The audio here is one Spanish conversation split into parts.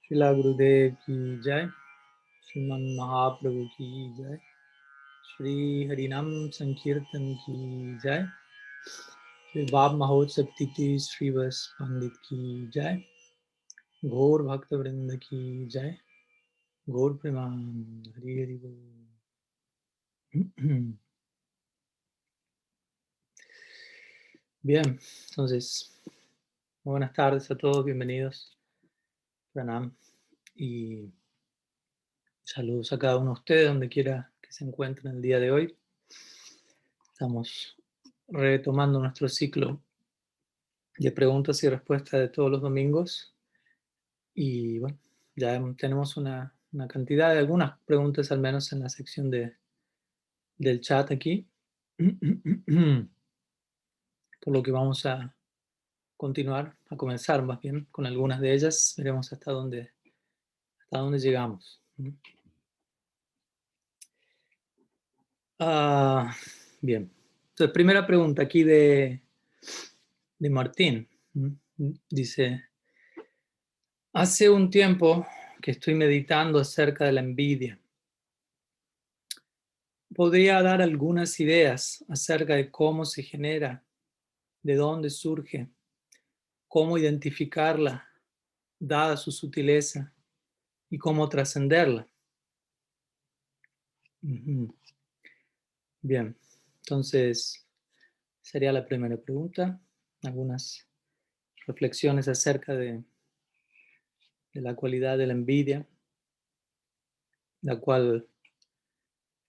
Srila Gurudev ki jai, Sriman Mahaprabhu ki jai, Shri Harinam Sankirtan ki jai, Shri Bab Mahotsav Titi Srivas Pandit ki jai, Gaur Bhakta Vrinda ki jai, Gaur Preman, Hari Hari Bol. Bien, entonces, buenas tardes a todos, bienvenidos, Pranam, y saludos a cada uno de ustedes, donde quiera que se encuentren el día de hoy. Estamos retomando nuestro ciclo de preguntas y respuestas de todos los domingos. Y bueno, ya tenemos una cantidad de algunas preguntas, al menos en la sección del chat aquí. Por lo que vamos a continuar, a comenzar más bien con algunas de ellas. Veremos hasta dónde llegamos. Bien. Entonces, primera pregunta aquí de Martín. Dice: hace un tiempo que estoy meditando acerca de la envidia. ¿Podría dar algunas ideas acerca de cómo se genera, de dónde surge, cómo identificarla, dada su sutileza, y cómo trascenderla? Bien, entonces sería la primera pregunta. Algunas reflexiones acerca de la cualidad de la envidia, la cual,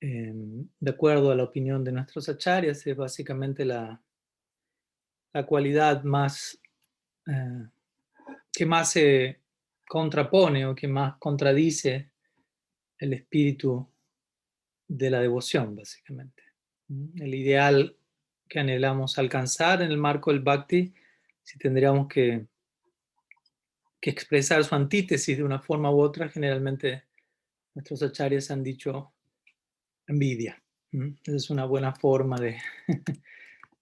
de acuerdo a la opinión de nuestros acharyas, es básicamente la cualidad más que más se contrapone o que más contradice el espíritu de la devoción, básicamente. El ideal que anhelamos alcanzar en el marco del Bhakti, si tendríamos que expresar su antítesis de una forma u otra, generalmente nuestros acharyas han dicho envidia. Esa es una buena forma de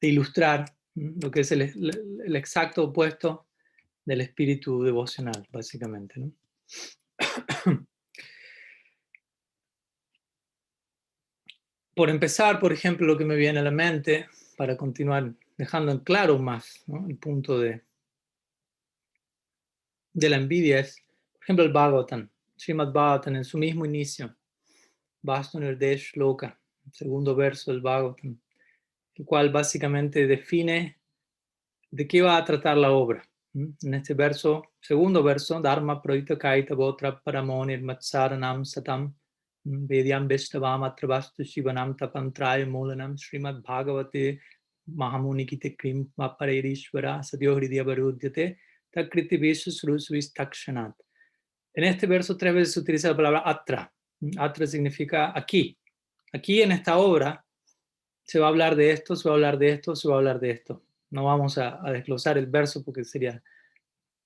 ilustrar lo que es el exacto opuesto del espíritu devocional, básicamente, ¿no? Por empezar, por ejemplo, lo que me viene a la mente, para continuar dejando en claro más, ¿no?, el punto de la envidia, es, por ejemplo, el Bhagavatam, Srimad Bhagavatam, en su mismo inicio, Vastu Nirdesh Loka, segundo verso del Bhagavatam, el cual básicamente define de qué va a tratar la obra. En este verso, segundo verso, Dharma Proita Kaita Botra Paramonir Matsaranam Satam Vedyam Vishtavam Atravastu Shivanam Tapantraya Mulanam Srimad Bhagavate Mahamunikite Krim Maparerishvara Sadyo Hridya Varudyate Takriti Vishusrusvis Takshanat. En este verso 3 veces se utiliza la palabra atra. Atra significa aquí. Aquí en esta obra se va a hablar de esto, se va a hablar de esto, se va a hablar de esto. No vamos a desglosar el verso porque sería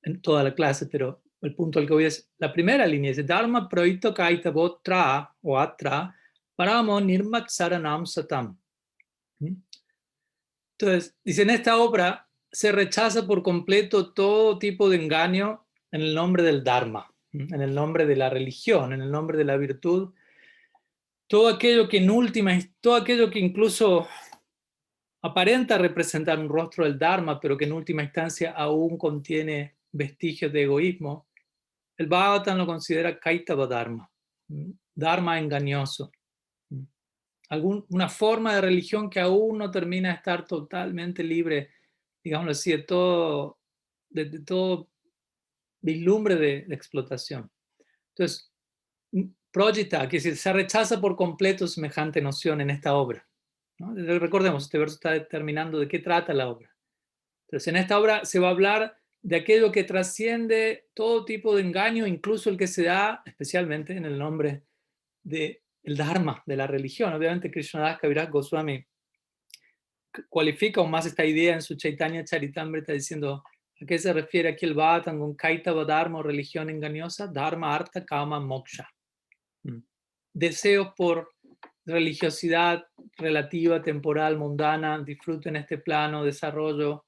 en toda la clase, pero el punto al que voy es, la primera línea dice, Dharma proito kaita botra o atra paramo nirmat saranam satam. Entonces, dice, en esta obra se rechaza por completo todo tipo de engaño en el nombre del Dharma, en el nombre de la religión, en el nombre de la virtud, todo aquello que en última, todo aquello que incluso aparenta representar un rostro del Dharma, pero que en última instancia aún contiene vestigios de egoísmo, el Bhagavatam lo considera Kaitava Dharma, Dharma engañoso, una forma de religión que aún no termina de estar totalmente libre, digámoslo así, de todo vislumbre de explotación. Entonces, Projita, que se rechaza por completo semejante noción en esta obra, ¿no? Recordemos, este verso está determinando de qué trata la obra. Entonces, en esta obra se va a hablar de aquello que trasciende todo tipo de engaño, incluso el que se da especialmente en el nombre del Dharma, de la religión. Obviamente, Krishnadas Kaviraj Goswami cualifica aún más esta idea en su Chaitanya Charitamrita diciendo: ¿a qué se refiere aquí el Bhagavatam con Kaitava Dharma o religión engañosa? Dharma, Artha, Kama, Moksha. Deseos por religiosidad relativa, temporal, mundana, disfrute en este plano, desarrollo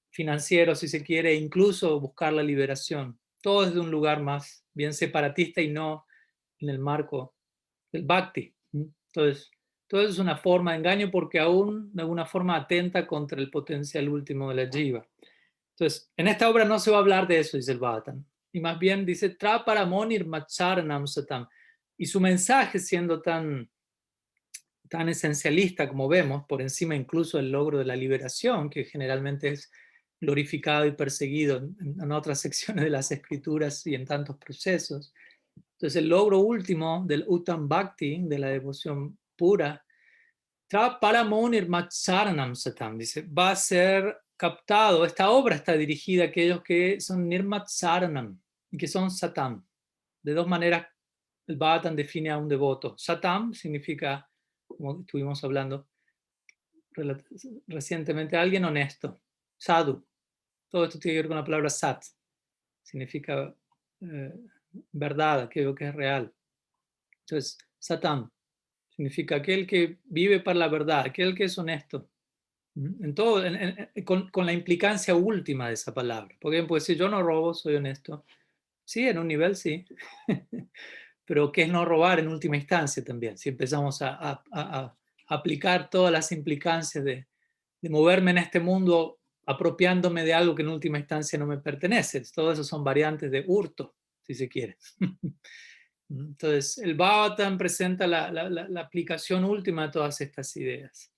financiero, si se quiere, e incluso buscar la liberación todo desde un lugar más bien separatista y no en el marco del bhakti. Entonces, todo eso es una forma de engaño porque aún de alguna forma atenta contra el potencial último de la jiva. Entonces, en esta obra no se va a hablar de eso, dice el Bhagavatam, y más bien dice Traparamonir Macharanam Satam. Y su mensaje, siendo tan esencialista como vemos, por encima incluso del logro de la liberación, que generalmente es glorificado y perseguido en otras secciones de las escrituras y en tantos procesos. Entonces el logro último del Uttam Bhakti, de la devoción pura, Traparamonir Macharanam Satam, dice, va a ser captado, esta obra está dirigida a aquellos que son Nirmatsaranam y que son Satam. De dos maneras el Bhagavatam define a un devoto. Satam significa, como estuvimos hablando recientemente, alguien honesto. Sadhu. Todo esto tiene que ver con la palabra sat. Significa verdad, aquello que es real. Entonces, Satam significa aquel que vive para la verdad, aquel que es honesto. En todo, con la implicancia última de esa palabra. Porque bien puede decir, yo no robo, soy honesto. Sí, en un nivel sí. Pero ¿qué es no robar en última instancia también? Si empezamos a aplicar todas las implicancias de moverme en este mundo apropiándome de algo que en última instancia no me pertenece. Todo eso son variantes de hurto, si se quiere. Entonces, el Bhagavatam presenta la aplicación última de todas estas ideas.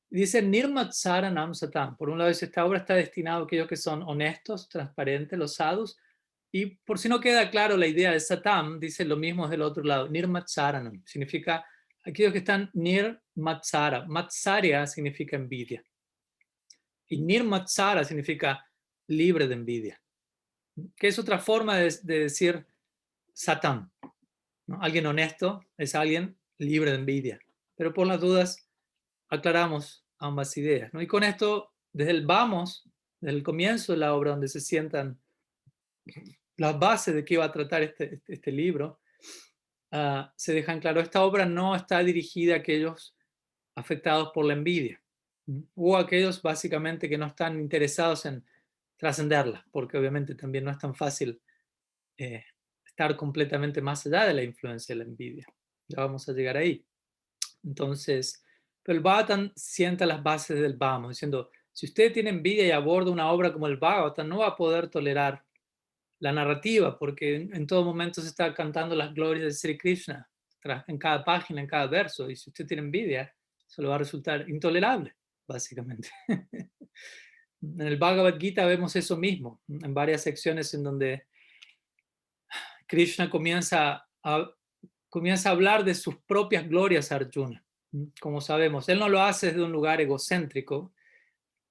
Dice Nirmatsaranam Satam. Por un lado, dice, esta obra está destinada a aquellos que son honestos, transparentes, los sadhus. Y por si no queda claro la idea de Satam, dice lo mismo del otro lado. Nirmatsaranam significa aquellos que están Nirmatsara. Matsarya significa envidia. Y Nirmatsara significa libre de envidia. Que es otra forma de decir Satam, ¿no? Alguien honesto es alguien libre de envidia. Pero por las dudas aclaramos ambas ideas, ¿no? Y con esto, desde el comienzo de la obra, donde se sientan las bases de qué va a tratar este libro, se dejan claro, esta obra no está dirigida a aquellos afectados por la envidia, o a aquellos básicamente que no están interesados en trascenderla, porque obviamente también no es tan fácil estar completamente más allá de la influencia de la envidia. Ya vamos a llegar ahí. Entonces, pero el Bhagavatam sienta las bases del vamos, diciendo, si usted tiene envidia y aborda una obra como el Bhagavatam, no va a poder tolerar la narrativa, porque en todo momento se está cantando las glorias de Sri Krishna, en cada página, en cada verso, y si usted tiene envidia, eso le va a resultar intolerable, básicamente. En el Bhagavad Gita vemos eso mismo, en varias secciones en donde Krishna comienza a hablar de sus propias glorias a Arjuna. Como sabemos, él no lo hace desde un lugar egocéntrico.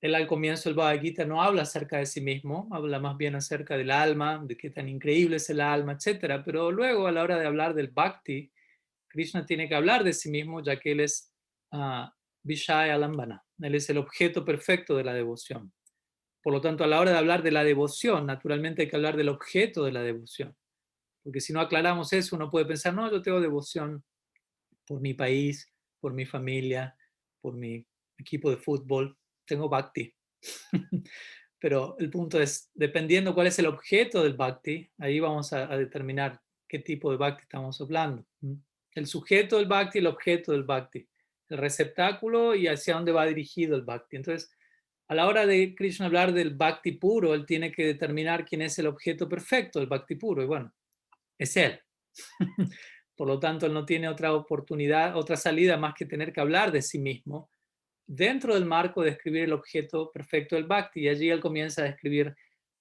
Él al comienzo del Bhagavad Gita no habla acerca de sí mismo, habla más bien acerca del alma, de qué tan increíble es el alma, etc. Pero luego a la hora de hablar del Bhakti, Krishna tiene que hablar de sí mismo, ya que él es Vishaya Lambana. Él es el objeto perfecto de la devoción. Por lo tanto, a la hora de hablar de la devoción, naturalmente hay que hablar del objeto de la devoción. Porque si no aclaramos eso, uno puede pensar, no, yo tengo devoción por mi país, por mi familia, por mi equipo de fútbol, tengo bhakti. Pero el punto es, dependiendo cuál es el objeto del bhakti, ahí vamos a determinar qué tipo de bhakti estamos hablando. El sujeto del bhakti, el objeto del bhakti, el receptáculo y hacia dónde va dirigido el bhakti. Entonces, a la hora de Krishna hablar del bhakti puro, él tiene que determinar quién es el objeto perfecto del bhakti puro. Y bueno, es él. Por lo tanto, él no tiene otra oportunidad, otra salida más que tener que hablar de sí mismo dentro del marco de describir el objeto perfecto del bhakti. Y allí él comienza a describir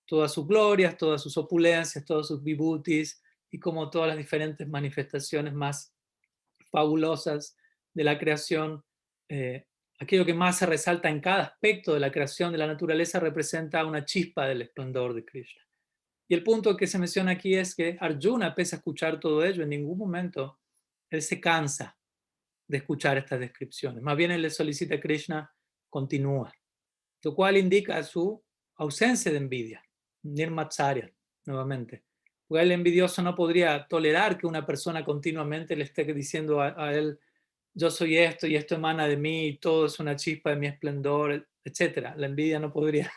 todas sus glorias, todas sus opulencias, todos sus vibhutis y como todas las diferentes manifestaciones más fabulosas de la creación. Aquello que más se resalta en cada aspecto de la creación de la naturaleza representa una chispa del esplendor de Krishna. Y el punto que se menciona aquí es que Arjuna, pese a escuchar todo ello, en ningún momento él se cansa de escuchar estas descripciones. Más bien él le solicita a Krishna, continúa, lo cual indica su ausencia de envidia, nirmatsarya, nuevamente. Porque el envidioso no podría tolerar que una persona continuamente le esté diciendo a él, yo soy esto y esto emana de mí y todo es una chispa de mi esplendor, etc. La envidia no podría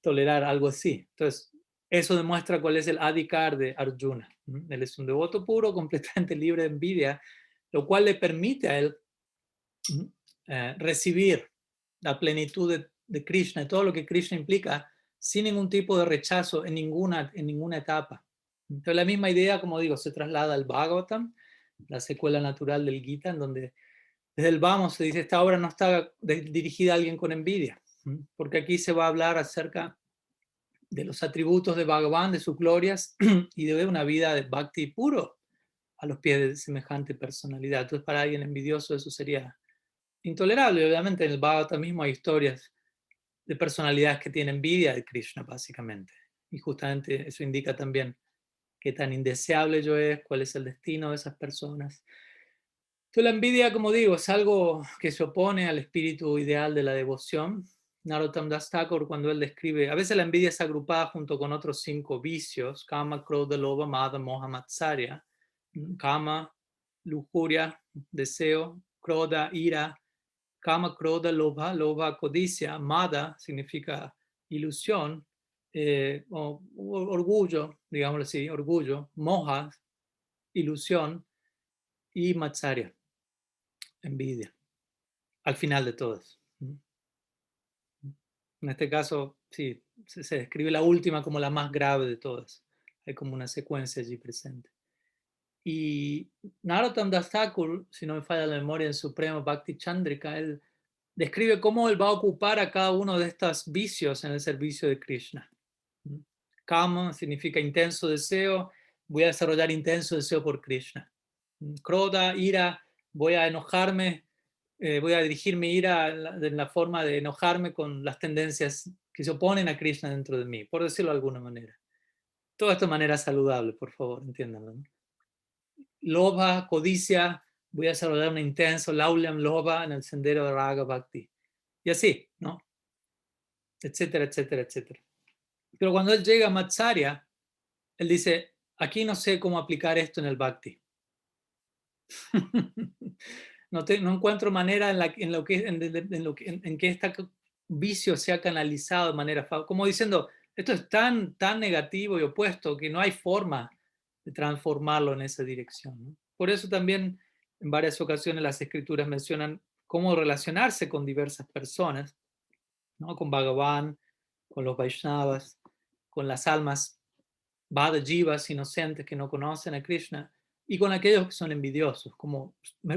tolerar algo así. Entonces, eso demuestra cuál es el adhikar de Arjuna. Él es un devoto puro, completamente libre de envidia, lo cual le permite a él recibir la plenitud de Krishna y todo lo que Krishna implica sin ningún tipo de rechazo en ninguna etapa. Entonces la misma idea, como digo, se traslada al Bhagavatam, la secuela natural del Gita, en donde desde el vamos se dice esta obra no está dirigida a alguien con envidia, porque aquí se va a hablar acerca de los atributos de Bhagavan, de sus glorias y de una vida de bhakti puro a los pies de semejante personalidad. Entonces para alguien envidioso eso sería intolerable. Obviamente en el Bhagavatam mismo hay historias de personalidades que tienen envidia de Krishna, básicamente. Y justamente eso indica también qué tan indeseable yo es, cuál es el destino de esas personas. Entonces la envidia, como digo, es algo que se opone al espíritu ideal de la devoción. Narottam Das Thakur, cuando él describe, a veces la envidia es agrupada junto con otros 5 vicios: Kama, Krodha, Lobha, Mada, Moha, Matsarya. Kama, lujuria, deseo; Krodha, ira; Kama, Krodha, Lobha, codicia; Mada significa ilusión, o orgullo, digámoslo así, orgullo; Moha, ilusión; y Matsarya, envidia, al final de todas. En este caso, sí, se describe la última como la más grave de todas. Hay como una secuencia allí presente. Y Narottam Das Thakur, si no me falla la memoria, en Supremo Bhakti Chandrika, él describe cómo él va a ocupar a cada uno de estos vicios en el servicio de Krishna. Kama significa intenso deseo, voy a desarrollar intenso deseo por Krishna. Krodha, ira, voy a enojarme, voy a dirigir mi ira en la forma de enojarme con las tendencias que se oponen a Krishna dentro de mí, por decirlo de alguna manera. Todo esto de manera saludable, por favor, entiéndanlo, ¿no? Lobha, codicia, voy a desarrollar un intenso laulyam lobha en el sendero de Raga Bhakti. Y así, ¿no? Etcétera, etcétera, etcétera. Pero cuando él llega a Matsarya, él dice, aquí no sé cómo aplicar esto en el Bhakti. No encuentro manera en que este vicio sea canalizado de manera como diciendo, esto es tan negativo y opuesto que no hay forma de transformarlo en esa dirección, ¿no? Por eso también en varias ocasiones las escrituras mencionan cómo relacionarse con diversas personas, ¿no? Con Bhagavan, con los Vaishnavas, con las almas Bhadajivas inocentes que no conocen a Krishna, y con aquellos que son envidiosos, como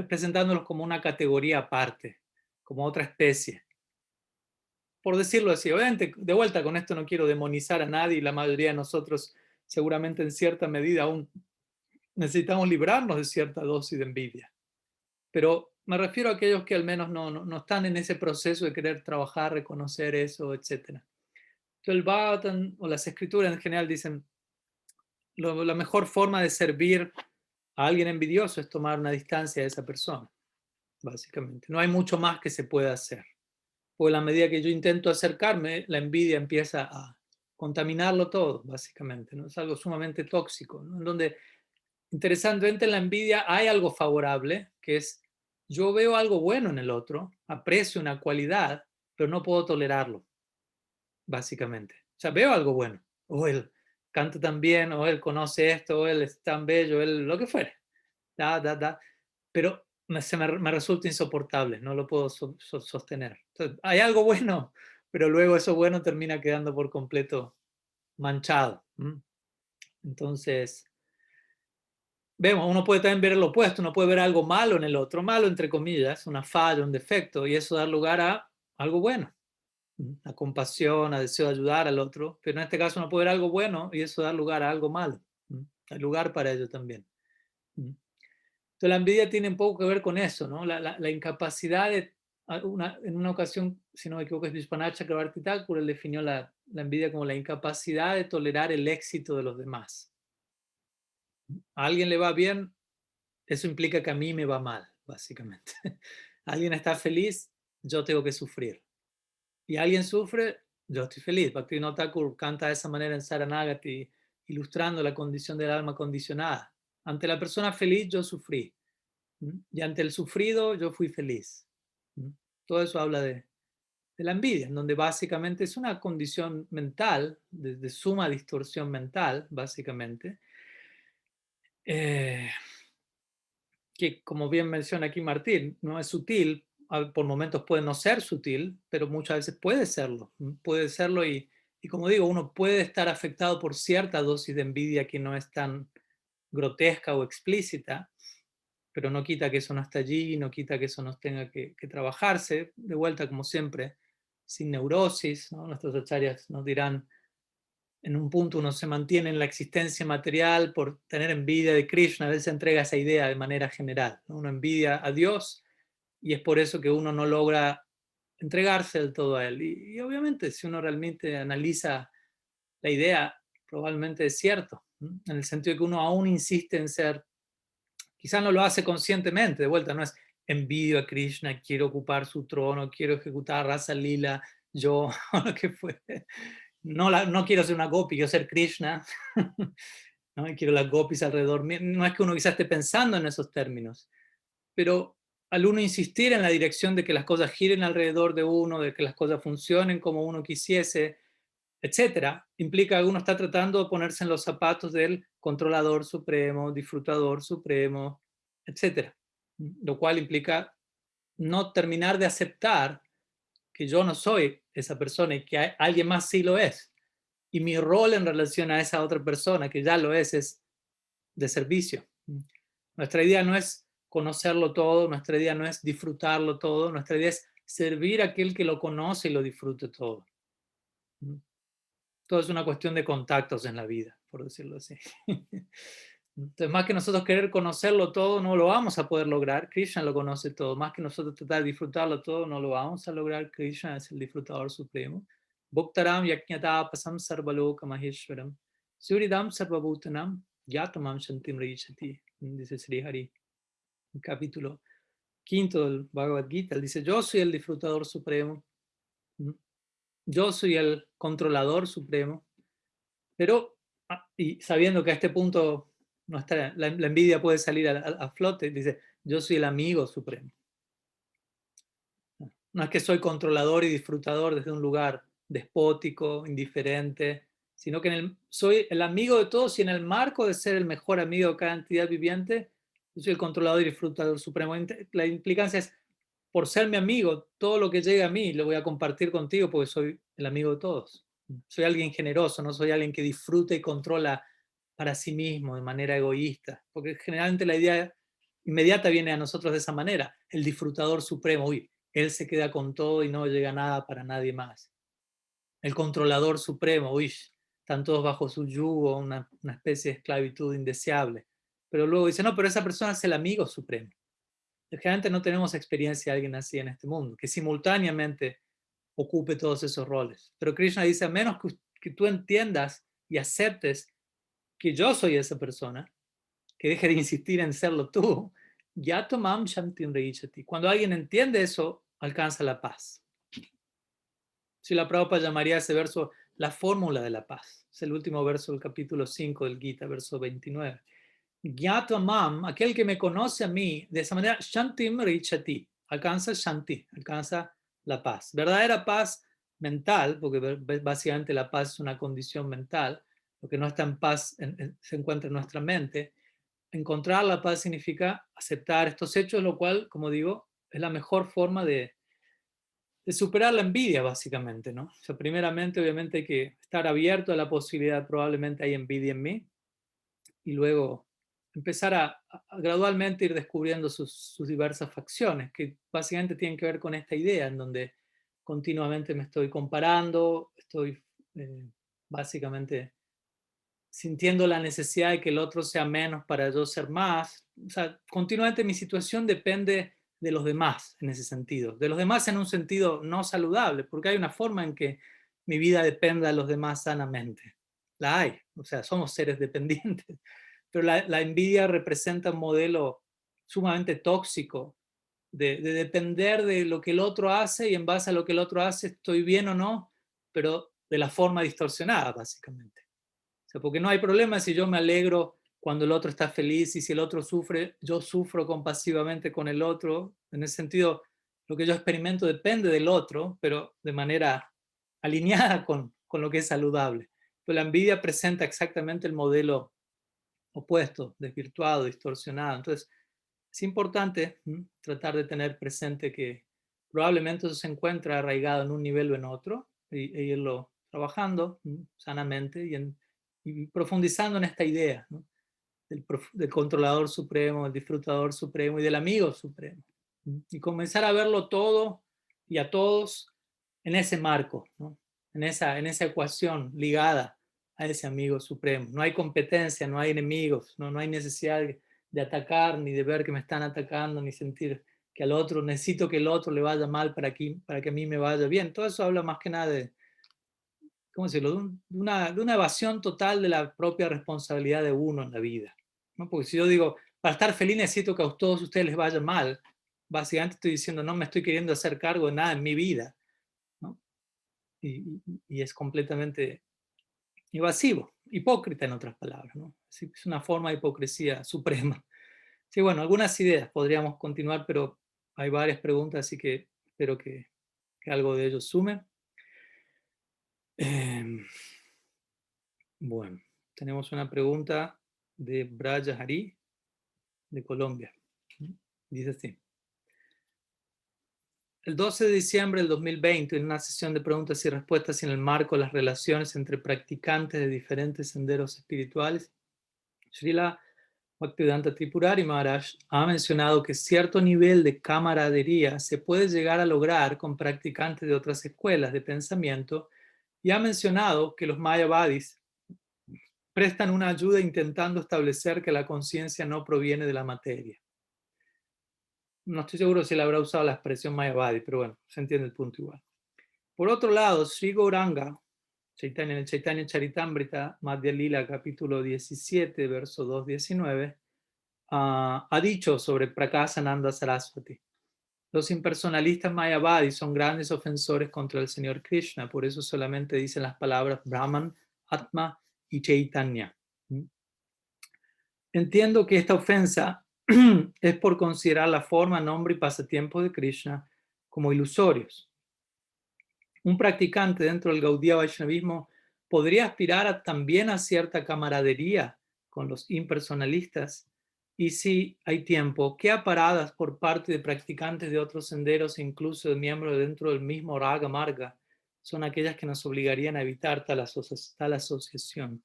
presentándolos como una categoría aparte, como otra especie. Por decirlo así, obviamente, de vuelta con esto no quiero demonizar a nadie, y la mayoría de nosotros seguramente en cierta medida aún necesitamos librarnos de cierta dosis de envidia. Pero me refiero a aquellos que al menos no están en ese proceso de querer trabajar, reconocer eso, etc. Entonces el Bhagavatam o las escrituras en general dicen, la mejor forma de servir a alguien envidioso es tomar una distancia de esa persona, básicamente. No hay mucho más que se pueda hacer. Porque a la medida que yo intento acercarme, la envidia empieza a contaminarlo todo, básicamente, ¿no? Es algo sumamente tóxico, ¿no? En donde, interesantemente, en la envidia hay algo favorable, que es, yo veo algo bueno en el otro, aprecio una cualidad, pero no puedo tolerarlo, básicamente. O sea, veo algo bueno, o él canta tan bien, o él conoce esto, o él es tan bello, él lo que fuere, pero me resulta insoportable, no lo puedo sostener. Entonces, hay algo bueno, pero luego eso bueno termina quedando por completo manchado. Entonces, vemos, uno puede también ver el opuesto, uno puede ver algo malo en el otro, malo entre comillas, una falla, un defecto, y eso da lugar a algo bueno, a compasión, a deseo de ayudar al otro, pero en este caso uno puede ver algo bueno y eso da lugar a algo malo. Hay lugar para ello también. Entonces la envidia tiene un poco que ver con eso, ¿no? La incapacidad de, en una ocasión, si no me equivoco, es Vishwanath Chakrabarti Thakur, él definió la envidia como la incapacidad de tolerar el éxito de los demás. A alguien le va bien, eso implica que a mí me va mal, básicamente. Alguien está feliz, yo tengo que sufrir. Y alguien sufre, yo estoy feliz. Bhaktivinoda Thakur canta de esa manera en Saranagati, ilustrando la condición del alma condicionada. Ante la persona feliz, yo sufrí. Y ante el sufrido, yo fui feliz. Todo eso habla de de la envidia, en donde básicamente es una condición mental, de suma distorsión mental, básicamente, eh, que como bien menciona aquí Martín, no es sutil, por momentos puede no ser sutil, pero muchas veces puede serlo y como digo, uno puede estar afectado por cierta dosis de envidia que no es tan grotesca o explícita, pero no quita que eso no está allí, no quita que eso no tenga que trabajarse, de vuelta como siempre, sin neurosis, ¿no? Nuestros acharyas nos dirán, en un punto uno se mantiene en la existencia material por tener envidia de Krishna, a veces entrega esa idea de manera general, ¿no? Uno envidia a Dios y es por eso que uno no logra entregarse del todo a Él. Y obviamente si uno realmente analiza la idea, probablemente es cierto, ¿no? En el sentido de que uno aún insiste en ser, quizás no lo hace conscientemente, de vuelta, no es envidio a Krishna, quiero ocupar su trono, quiero ejecutar Rasa Lila, yo, o lo que fue. No, no quiero ser una gopi, quiero ser Krishna, ¿no? Y quiero las gopis alrededor mío. No es que uno quizás esté pensando en esos términos, pero al uno insistir en la dirección de que las cosas giren alrededor de uno, de que las cosas funcionen como uno quisiese, etcétera, implica que uno está tratando de ponerse en los zapatos del controlador supremo, disfrutador supremo, etcétera. Lo cual implica no terminar de aceptar que yo no soy esa persona y que alguien más sí lo es. Y mi rol en relación a esa otra persona que ya lo es de servicio. Nuestra idea no es conocerlo todo, nuestra idea no es disfrutarlo todo, nuestra idea es servir a aquel que lo conoce y lo disfrute todo. Todo es una cuestión de contactos en la vida, por decirlo así. Entonces, más que nosotros querer conocerlo todo, no lo vamos a poder lograr. Krishna lo conoce todo. Más que nosotros tratar de disfrutarlo todo, no lo vamos a lograr. Krishna es el disfrutador supremo. Bhuktaram yaknyatapasam sarvaloka maheshwaram. Suridam sarvabhutanam yatamam shantim reichati. Dice Sri Hari. El capítulo 5 del Bhagavad Gita. Él dice, yo soy el disfrutador supremo. Yo soy el controlador supremo. Pero, y sabiendo que a este punto la envidia puede salir a flote, dice, yo soy el amigo supremo. No es que soy controlador y disfrutador desde un lugar despótico, indiferente, sino que soy el amigo de todos y en el marco de ser el mejor amigo de cada entidad viviente, yo soy el controlador y disfrutador supremo. La implicancia es, por ser mi amigo, todo lo que llegue a mí lo voy a compartir contigo porque soy el amigo de todos. Soy alguien generoso, no soy alguien que disfruta y controla para sí mismo de manera egoísta, porque generalmente la idea inmediata viene a nosotros de esa manera, el disfrutador supremo, uy, él se queda con todo y no llega nada para nadie más. El controlador supremo, uy, están todos bajo su yugo, una especie de esclavitud indeseable. Pero luego dice, no, pero esa persona es el amigo supremo. Generalmente no tenemos experiencia de alguien así en este mundo, que simultáneamente ocupe todos esos roles. Pero Krishna dice, a menos que tú entiendas y aceptes que yo soy esa persona, que deje de insistir en serlo tú, yatomam shantim reichati. Cuando alguien entiende eso, alcanza la paz. Si la Prabhupada llamaría a ese verso la fórmula de la paz. Es el último verso del capítulo 5 del Gita, verso 29. Gyatamam, aquel que me conoce a mí, de esa manera, shantim reichati, alcanza shanti, alcanza la paz. Verdadera paz mental, porque básicamente la paz es una condición mental, lo que no está en paz se encuentra en nuestra mente. Encontrar la paz significa aceptar estos hechos, lo cual, como digo, es la mejor forma de superar la envidia, básicamente, ¿no? O sea, primeramente, obviamente, hay que estar abierto a la posibilidad, probablemente hay envidia en mí, y luego empezar a gradualmente ir descubriendo sus diversas facciones, que básicamente tienen que ver con esta idea, en donde continuamente me estoy comparando, estoy básicamente sintiendo la necesidad de que el otro sea menos para yo ser más. O sea, continuamente mi situación depende de los demás en ese sentido. De los demás en un sentido no saludable, porque hay una forma en que mi vida dependa de los demás sanamente. La hay, o sea, somos seres dependientes. Pero la envidia representa un modelo sumamente tóxico de depender de lo que el otro hace y en base a lo que el otro hace estoy bien o no, pero de la forma distorsionada, básicamente. O sea, porque no hay problema si yo me alegro cuando el otro está feliz y si el otro sufre, yo sufro compasivamente con el otro. En ese sentido, lo que yo experimento depende del otro, pero de manera alineada con lo que es saludable. Pero la envidia presenta exactamente el modelo opuesto, desvirtuado, distorsionado. Entonces, es importante tratar de tener presente que probablemente eso se encuentra arraigado en un nivel o en otro, e irlo trabajando sanamente y profundizando en esta idea, ¿no? Del controlador supremo, del disfrutador supremo y del amigo supremo. Y comenzar a verlo todo y a todos en ese marco, ¿no? en esa ecuación ligada a ese amigo supremo. No hay competencia, no hay enemigos, no hay necesidad de atacar, ni de ver que me están atacando, ni sentir que al otro, necesito que el otro le vaya mal para que a mí me vaya bien. Todo eso habla más que nada de, ¿cómo decirlo?, de una evasión total de la propia responsabilidad de uno en la vida, ¿no? Porque si yo digo, para estar feliz necesito que a todos ustedes les vaya mal, básicamente estoy diciendo, no me estoy queriendo hacer cargo de nada en mi vida, ¿no? Y es completamente evasivo, hipócrita en otras palabras, ¿no? Es una forma de hipocresía suprema. Sí, bueno, algunas ideas podríamos continuar, pero hay varias preguntas, así que espero que algo de ello sume. Bueno, tenemos una pregunta de Braya Hari, de Colombia. Dice así. El 12 de diciembre del 2020, en una sesión de preguntas y respuestas en el marco de las relaciones entre practicantes de diferentes senderos espirituales, Srila Bhaktivedanta Tripurari Maharaj ha mencionado que cierto nivel de camaradería se puede llegar a lograr con practicantes de otras escuelas de pensamiento y ha mencionado que los Mayavadis prestan una ayuda intentando establecer que la conciencia no proviene de la materia. No estoy seguro si él habrá usado la expresión Mayavadi, pero bueno, se entiende el punto igual. Por otro lado, Sri Gauranga, en el Chaitanya Charitamrita, Madhya Lila, capítulo 17, verso 2.19, ha dicho sobre Prakasananda Saraswati: los impersonalistas Mayavadis son grandes ofensores contra el Señor Krishna, por eso solamente dicen las palabras Brahman, Atma y Chaitanya. Entiendo que esta ofensa es por considerar la forma, nombre y pasatiempo de Krishna como ilusorios. Un practicante dentro del Gaudiya Vaishnavismo podría aspirar también a cierta camaradería con los impersonalistas, y si hay tiempo, ¿qué aparadas por parte de practicantes de otros senderos e incluso de miembros dentro del mismo Raga Marga son aquellas que nos obligarían a evitar tal asociación?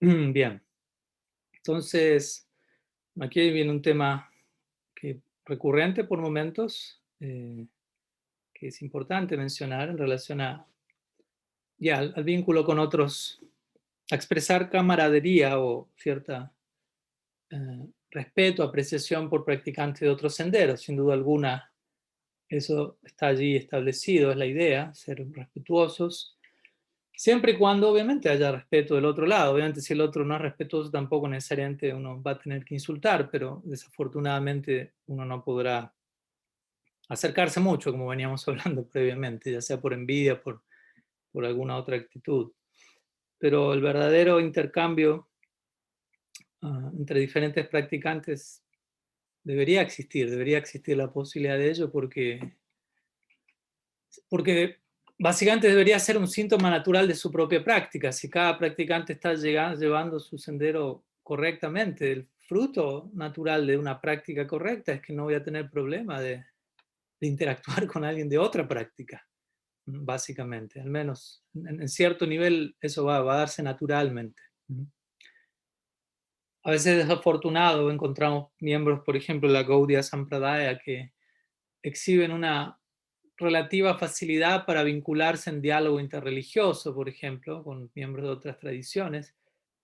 Bien, entonces aquí viene un tema recurrente por momentos, que es importante mencionar en relación al vínculo con otros, a expresar camaradería o cierta respeto, apreciación por practicantes de otros senderos. Sin duda alguna, eso está allí establecido, es la idea, ser respetuosos, siempre y cuando obviamente haya respeto del otro lado. Obviamente si el otro no es respetuoso, tampoco necesariamente uno va a tener que insultar, pero desafortunadamente uno no podrá acercarse mucho, como veníamos hablando previamente, ya sea por envidia, por alguna otra actitud. Pero el verdadero intercambio entre diferentes practicantes debería existir la posibilidad de ello, porque básicamente debería ser un síntoma natural de su propia práctica. Si cada practicante está llevando su sendero correctamente, el fruto natural de una práctica correcta es que no voy a tener problema de interactuar con alguien de otra práctica, básicamente. Al menos en cierto nivel eso va a darse naturalmente. A veces es desafortunado, encontramos miembros, por ejemplo, de la Gaudiya Sampradaya, que exhiben una relativa facilidad para vincularse en diálogo interreligioso, por ejemplo, con miembros de otras tradiciones,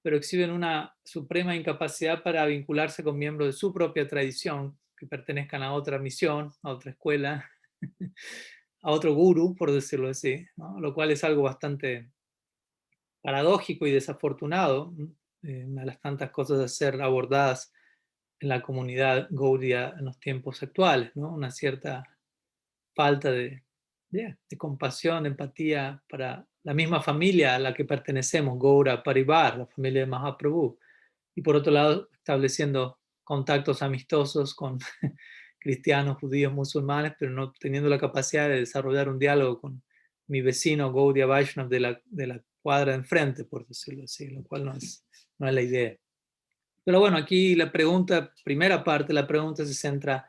pero exhiben una suprema incapacidad para vincularse con miembros de su propia tradición, que pertenezcan a otra misión, a otra escuela, a otro gurú, por decirlo así, ¿no? Lo cual es algo bastante paradójico y desafortunado, una de las tantas cosas a ser abordadas en la comunidad Gaudiya en los tiempos actuales, ¿no? Una cierta falta de compasión, empatía para la misma familia a la que pertenecemos, Gaura Parivar, la familia de Mahaprabhu, y por otro lado estableciendo contactos amistosos con cristianos, judíos, musulmanes, pero no teniendo la capacidad de desarrollar un diálogo con mi vecino Gaudiya Vaishnav de la cuadra de enfrente, por decirlo así, lo cual no es la idea. Pero bueno, aquí la pregunta, primera parte, la pregunta se centra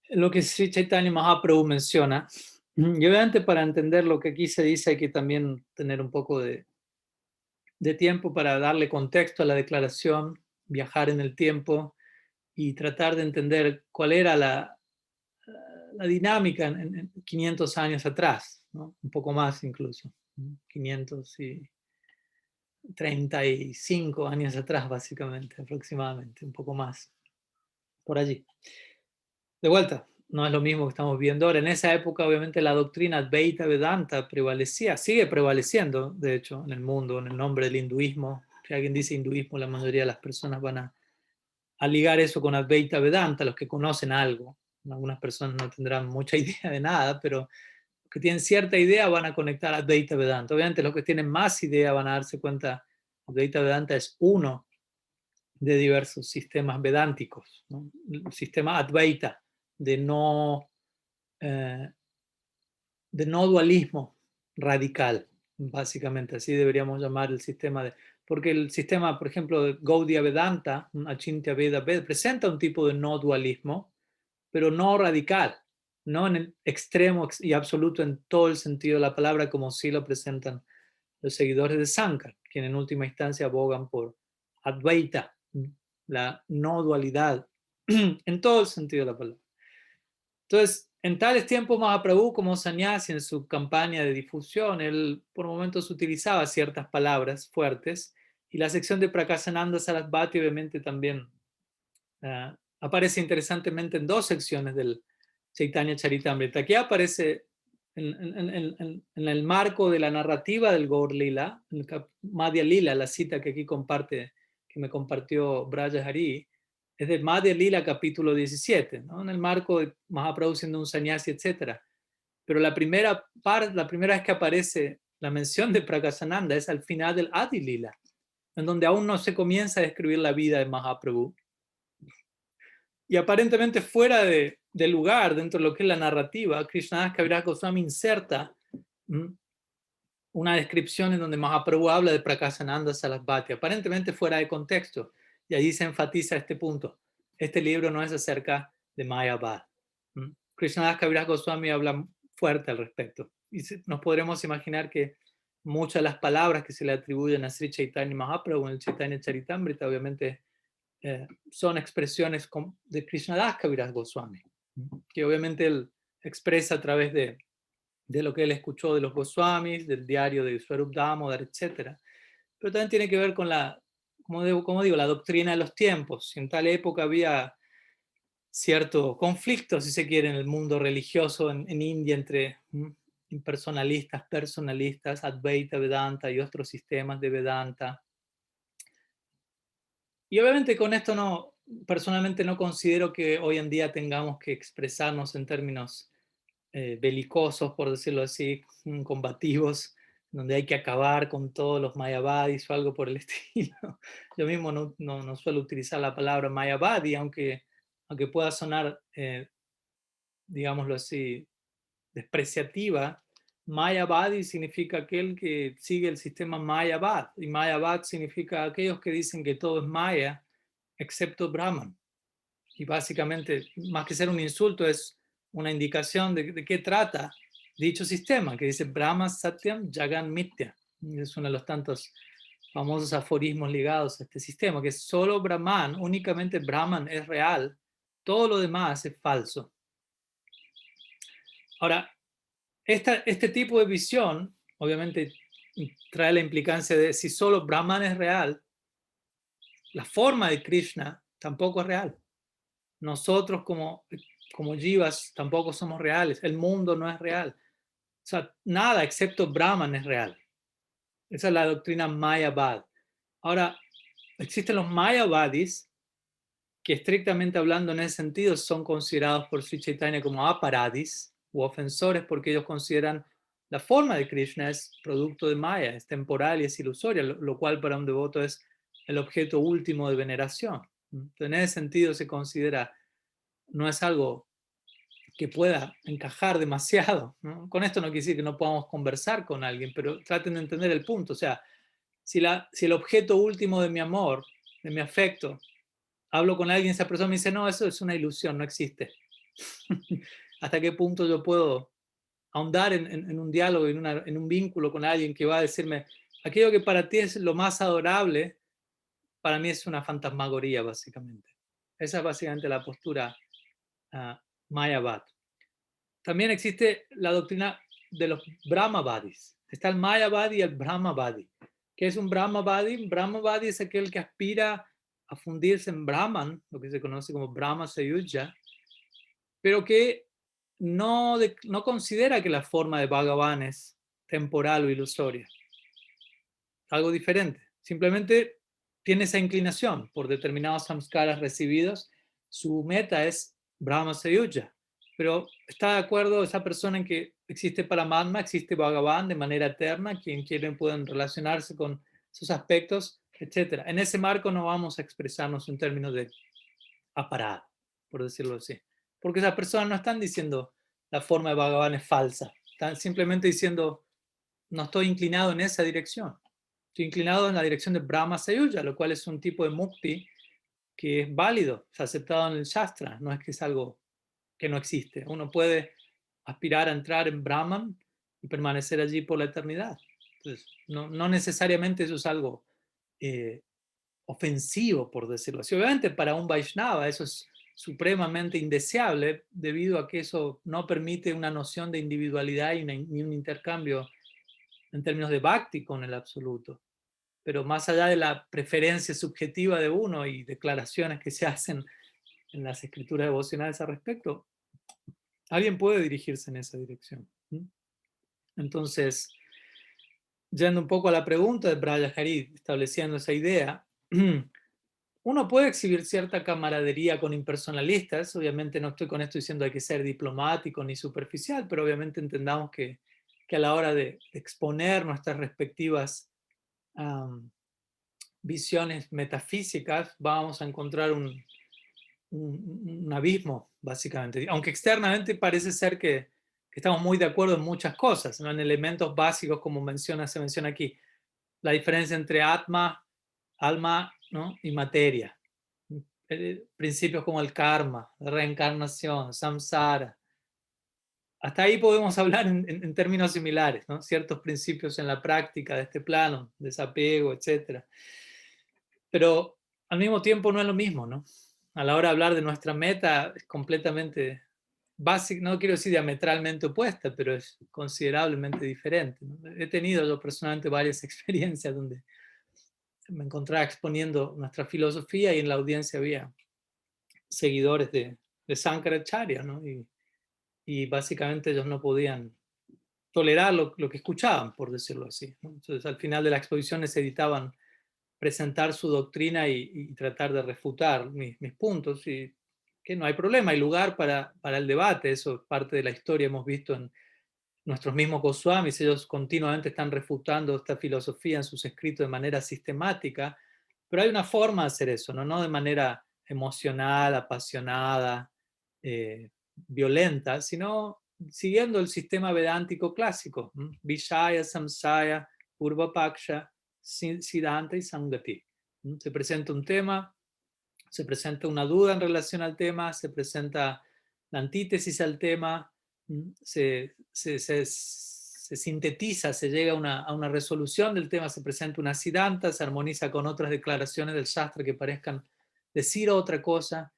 en lo que Sri Chaitanya Mahaprabhu menciona. Y obviamente para entender lo que aquí se dice hay que también tener un poco de tiempo para darle contexto a la declaración, viajar en el tiempo y tratar de entender cuál era la dinámica en 500 años atrás, ¿no? Un poco más incluso, 535 años atrás básicamente, aproximadamente, un poco más, por allí. De vuelta, no es lo mismo que estamos viendo ahora. En esa época, obviamente, la doctrina Advaita Vedanta prevalecía, sigue prevaleciendo, de hecho, en el mundo, en el nombre del hinduismo. Si alguien dice hinduismo, la mayoría de las personas van a ligar eso con Advaita Vedanta, los que conocen algo. Algunas personas no tendrán mucha idea de nada, pero los que tienen cierta idea van a conectar a Advaita Vedanta. Obviamente, los que tienen más idea van a darse cuenta que Advaita Vedanta es uno de diversos sistemas vedánticos, ¿no? El sistema Advaita eh, de no dualismo radical, básicamente, así deberíamos llamar el sistema porque el sistema, por ejemplo, de Gaudiya Vedanta, Achintya Veda Ved, presenta un tipo de no dualismo, pero no radical, no en el extremo y absoluto en todo el sentido de la palabra, como sí lo presentan los seguidores de Sankar, quienes en última instancia abogan por Advaita, la no dualidad, en todo el sentido de la palabra. Entonces, en tales tiempos, Mahaprabhu, como sannyasi en su campaña de difusión, él por momentos utilizaba ciertas palabras fuertes, y la sección de Prakasananda Sarasvati obviamente también aparece interesantemente en dos secciones del Chaitanya Charitamrita. Aquí aparece en el marco de la narrativa del Gaur Lila, en el Madhya Lila, la cita que aquí que me compartió Braja Hari, es de Madhya Lila capítulo 17, ¿no? En el marco de Mahaprabhu siendo un sannyasi, etc. Pero la primera vez que aparece la mención de Prakasananda es al final del Adi Lila, en donde aún no se comienza a describir la vida de Mahaprabhu. Y aparentemente fuera de lugar, dentro de lo que es la narrativa, Krishnadas Kaviraj Goswami inserta una descripción en donde Mahaprabhu habla de Prakasananda Sarasvati, aparentemente fuera de contexto. Y allí se enfatiza este punto. Este libro no es acerca de Mayavad. Krishnadas Kaviraj Goswami habla fuerte al respecto. Y nos podremos imaginar que muchas de las palabras que se le atribuyen a Sri Chaitanya Mahaprabhu en el Chaitanya Charitamrita, obviamente, son expresiones de Krishnadas Kaviraj Goswami, que obviamente él expresa a través de lo que él escuchó de los Goswamis, del diario de Swarup Damodar, etc. Pero también tiene que ver con como digo, la doctrina de los tiempos. En tal época había cierto conflicto, si se quiere, en el mundo religioso en India entre impersonalistas, personalistas, Advaita Vedanta y otros sistemas de Vedanta. Y obviamente con esto personalmente no considero que hoy en día tengamos que expresarnos en términos belicosos, por decirlo así, combativos, donde hay que acabar con todos los mayavadis o algo por el estilo. Yo mismo no suelo utilizar la palabra mayavadi, aunque pueda sonar, digámoslo así, despreciativa. Mayavadi significa aquel que sigue el sistema Mayavad, y Mayavad significa aquellos que dicen que todo es Maya, excepto Brahman. Y básicamente, más que ser un insulto, es una indicación de qué trata dicho sistema, que dice Brahma Satyam Jagan Mitya. Es uno de los tantos famosos aforismos ligados a este sistema, que solo Brahman, únicamente Brahman es real, todo lo demás es falso. Ahora, este tipo de visión, obviamente, trae la implicancia de si solo Brahman es real, la forma de Krishna tampoco es real. Nosotros como jivas tampoco somos reales, el mundo no es real. O sea, nada excepto Brahman es real. Esa es la doctrina Mayavad. Ahora, existen los Mayavadis, que estrictamente hablando en ese sentido son considerados por Sri Chaitanya como aparadis u ofensores, porque ellos consideran la forma de Krishna es producto de Maya, es temporal y es ilusoria, lo cual para un devoto es el objeto último de veneración. Entonces, en ese sentido se considera no es algo que pueda encajar demasiado, ¿no? Con esto no quiere decir que no podamos conversar con alguien, pero traten de entender el punto. O sea, si el objeto último de mi amor, de mi afecto, hablo con alguien, esa persona me dice, no, eso es una ilusión, no existe. ¿Hasta qué punto yo puedo ahondar en un diálogo, en un vínculo con alguien que va a decirme, aquello que para ti es lo más adorable, para mí es una fantasmagoría, básicamente? Esa es básicamente la postura Mayavad. También existe la doctrina de los Brahmavadis. Está el Mayavadi y el Brahmavadi. ¿Qué es un Brahmavadi? Un Brahmavadi es aquel que aspira a fundirse en Brahman, lo que se conoce como Brahma Sayuja, pero que no considera que la forma de Bhagavan es temporal o ilusoria. Algo diferente. Simplemente tiene esa inclinación por determinados samskaras recibidos. Su meta es Brahma Sayuja. Pero está de acuerdo esa persona en que existe Paramatma, existe Bhagavan de manera eterna, quien quieren pueden relacionarse con sus aspectos, etc. En ese marco no vamos a expresarnos en términos de aparado, por decirlo así. Porque esas personas no están diciendo la forma de Bhagavan es falsa. Están simplemente diciendo no estoy inclinado en esa dirección. Estoy inclinado en la dirección de Brahma Sayuja, lo cual es un tipo de mukti que es válido, es aceptado en el Shastra, no es que es algo que no existe. Uno puede aspirar a entrar en Brahman y permanecer allí por la eternidad. Entonces, no necesariamente eso es algo ofensivo, por decirlo así. Obviamente para un Vaishnava eso es supremamente indeseable debido a que eso no permite una noción de individualidad y un intercambio en términos de bhakti con el absoluto. Pero más allá de la preferencia subjetiva de uno y declaraciones que se hacen en las escrituras devocionales al respecto, alguien puede dirigirse en esa dirección. Entonces, yendo un poco a la pregunta de Braya Harid, estableciendo esa idea, uno puede exhibir cierta camaradería con impersonalistas. Obviamente no estoy con esto diciendo hay que ser diplomático ni superficial, pero obviamente entendamos que a la hora de exponer nuestras respectivas visiones metafísicas, vamos a encontrar un abismo, básicamente. Aunque externamente parece ser que estamos muy de acuerdo en muchas cosas, ¿no? En elementos básicos, como se menciona aquí, la diferencia entre atma, alma, ¿no? y materia. Principios como el karma, la reencarnación, samsara. Hasta ahí podemos hablar en términos similares, ¿no? Ciertos principios en la práctica de este plano, desapego, etc. Pero al mismo tiempo no es lo mismo, ¿no? A la hora de hablar de nuestra meta es completamente básica, no quiero decir diametralmente opuesta, pero es considerablemente diferente, ¿no? He tenido yo personalmente varias experiencias donde me encontraba exponiendo nuestra filosofía y en la audiencia había seguidores de Sankaracharya, ¿no? Y básicamente ellos no podían tolerar lo que escuchaban, por decirlo así, ¿no? Entonces al final de la exposición necesitaban presentar su doctrina y tratar de refutar mis puntos, y que no hay problema, hay lugar para el debate. Eso es parte de la historia. Hemos visto en nuestros mismos Goswamis, ellos continuamente están refutando esta filosofía en sus escritos de manera sistemática, pero hay una forma de hacer eso, no de manera emocional, apasionada, violenta, sino siguiendo el sistema vedántico clásico, Vishaya, Samsaya, Purvapaksha, Siddhanta y Sangati. Se presenta un tema, se presenta una duda en relación al tema, se presenta la antítesis al tema, se sintetiza, se llega a una resolución del tema, se presenta una siddhanta, se armoniza con otras declaraciones del Shastra que parezcan decir otra cosa,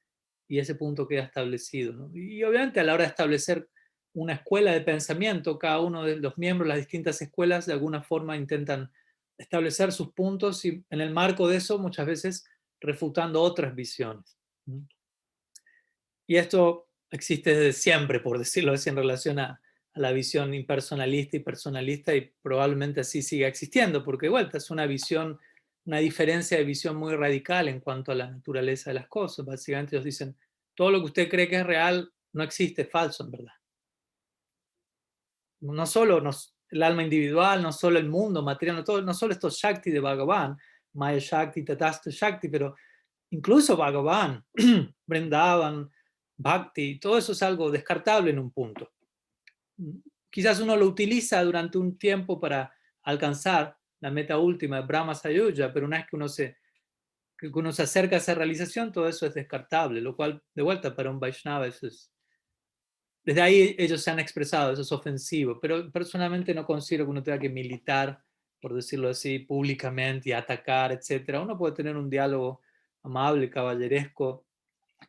y ese punto queda establecido, ¿no? Y obviamente a la hora de establecer una escuela de pensamiento, cada uno de los miembros de las distintas escuelas de alguna forma intentan establecer sus puntos y en el marco de eso muchas veces refutando otras visiones. Y esto existe desde siempre, por decirlo así, en relación a la visión impersonalista y personalista, y probablemente así siga existiendo, porque de vuelta es una visión, una diferencia de visión muy radical en cuanto a la naturaleza de las cosas. Básicamente ellos dicen, todo lo que usted cree que es real no existe, es falso en verdad. No solo el alma individual, no solo el mundo material, no solo estos Shakti de Bhagavan, Maya Shakti, Tatastha Shakti, pero incluso Bhagavan, Vrindavan, bhakti, todo eso es algo descartable en un punto. Quizás uno lo utiliza durante un tiempo para alcanzar la meta última de Brahma Sayuja, pero una vez que uno se acerca a esa realización, todo eso es descartable, lo cual, de vuelta, para un Vaishnava eso es... Desde ahí ellos se han expresado, eso es ofensivo, pero personalmente no considero que uno tenga que militar, por decirlo así, públicamente y atacar, etc. Uno puede tener un diálogo amable, caballeresco,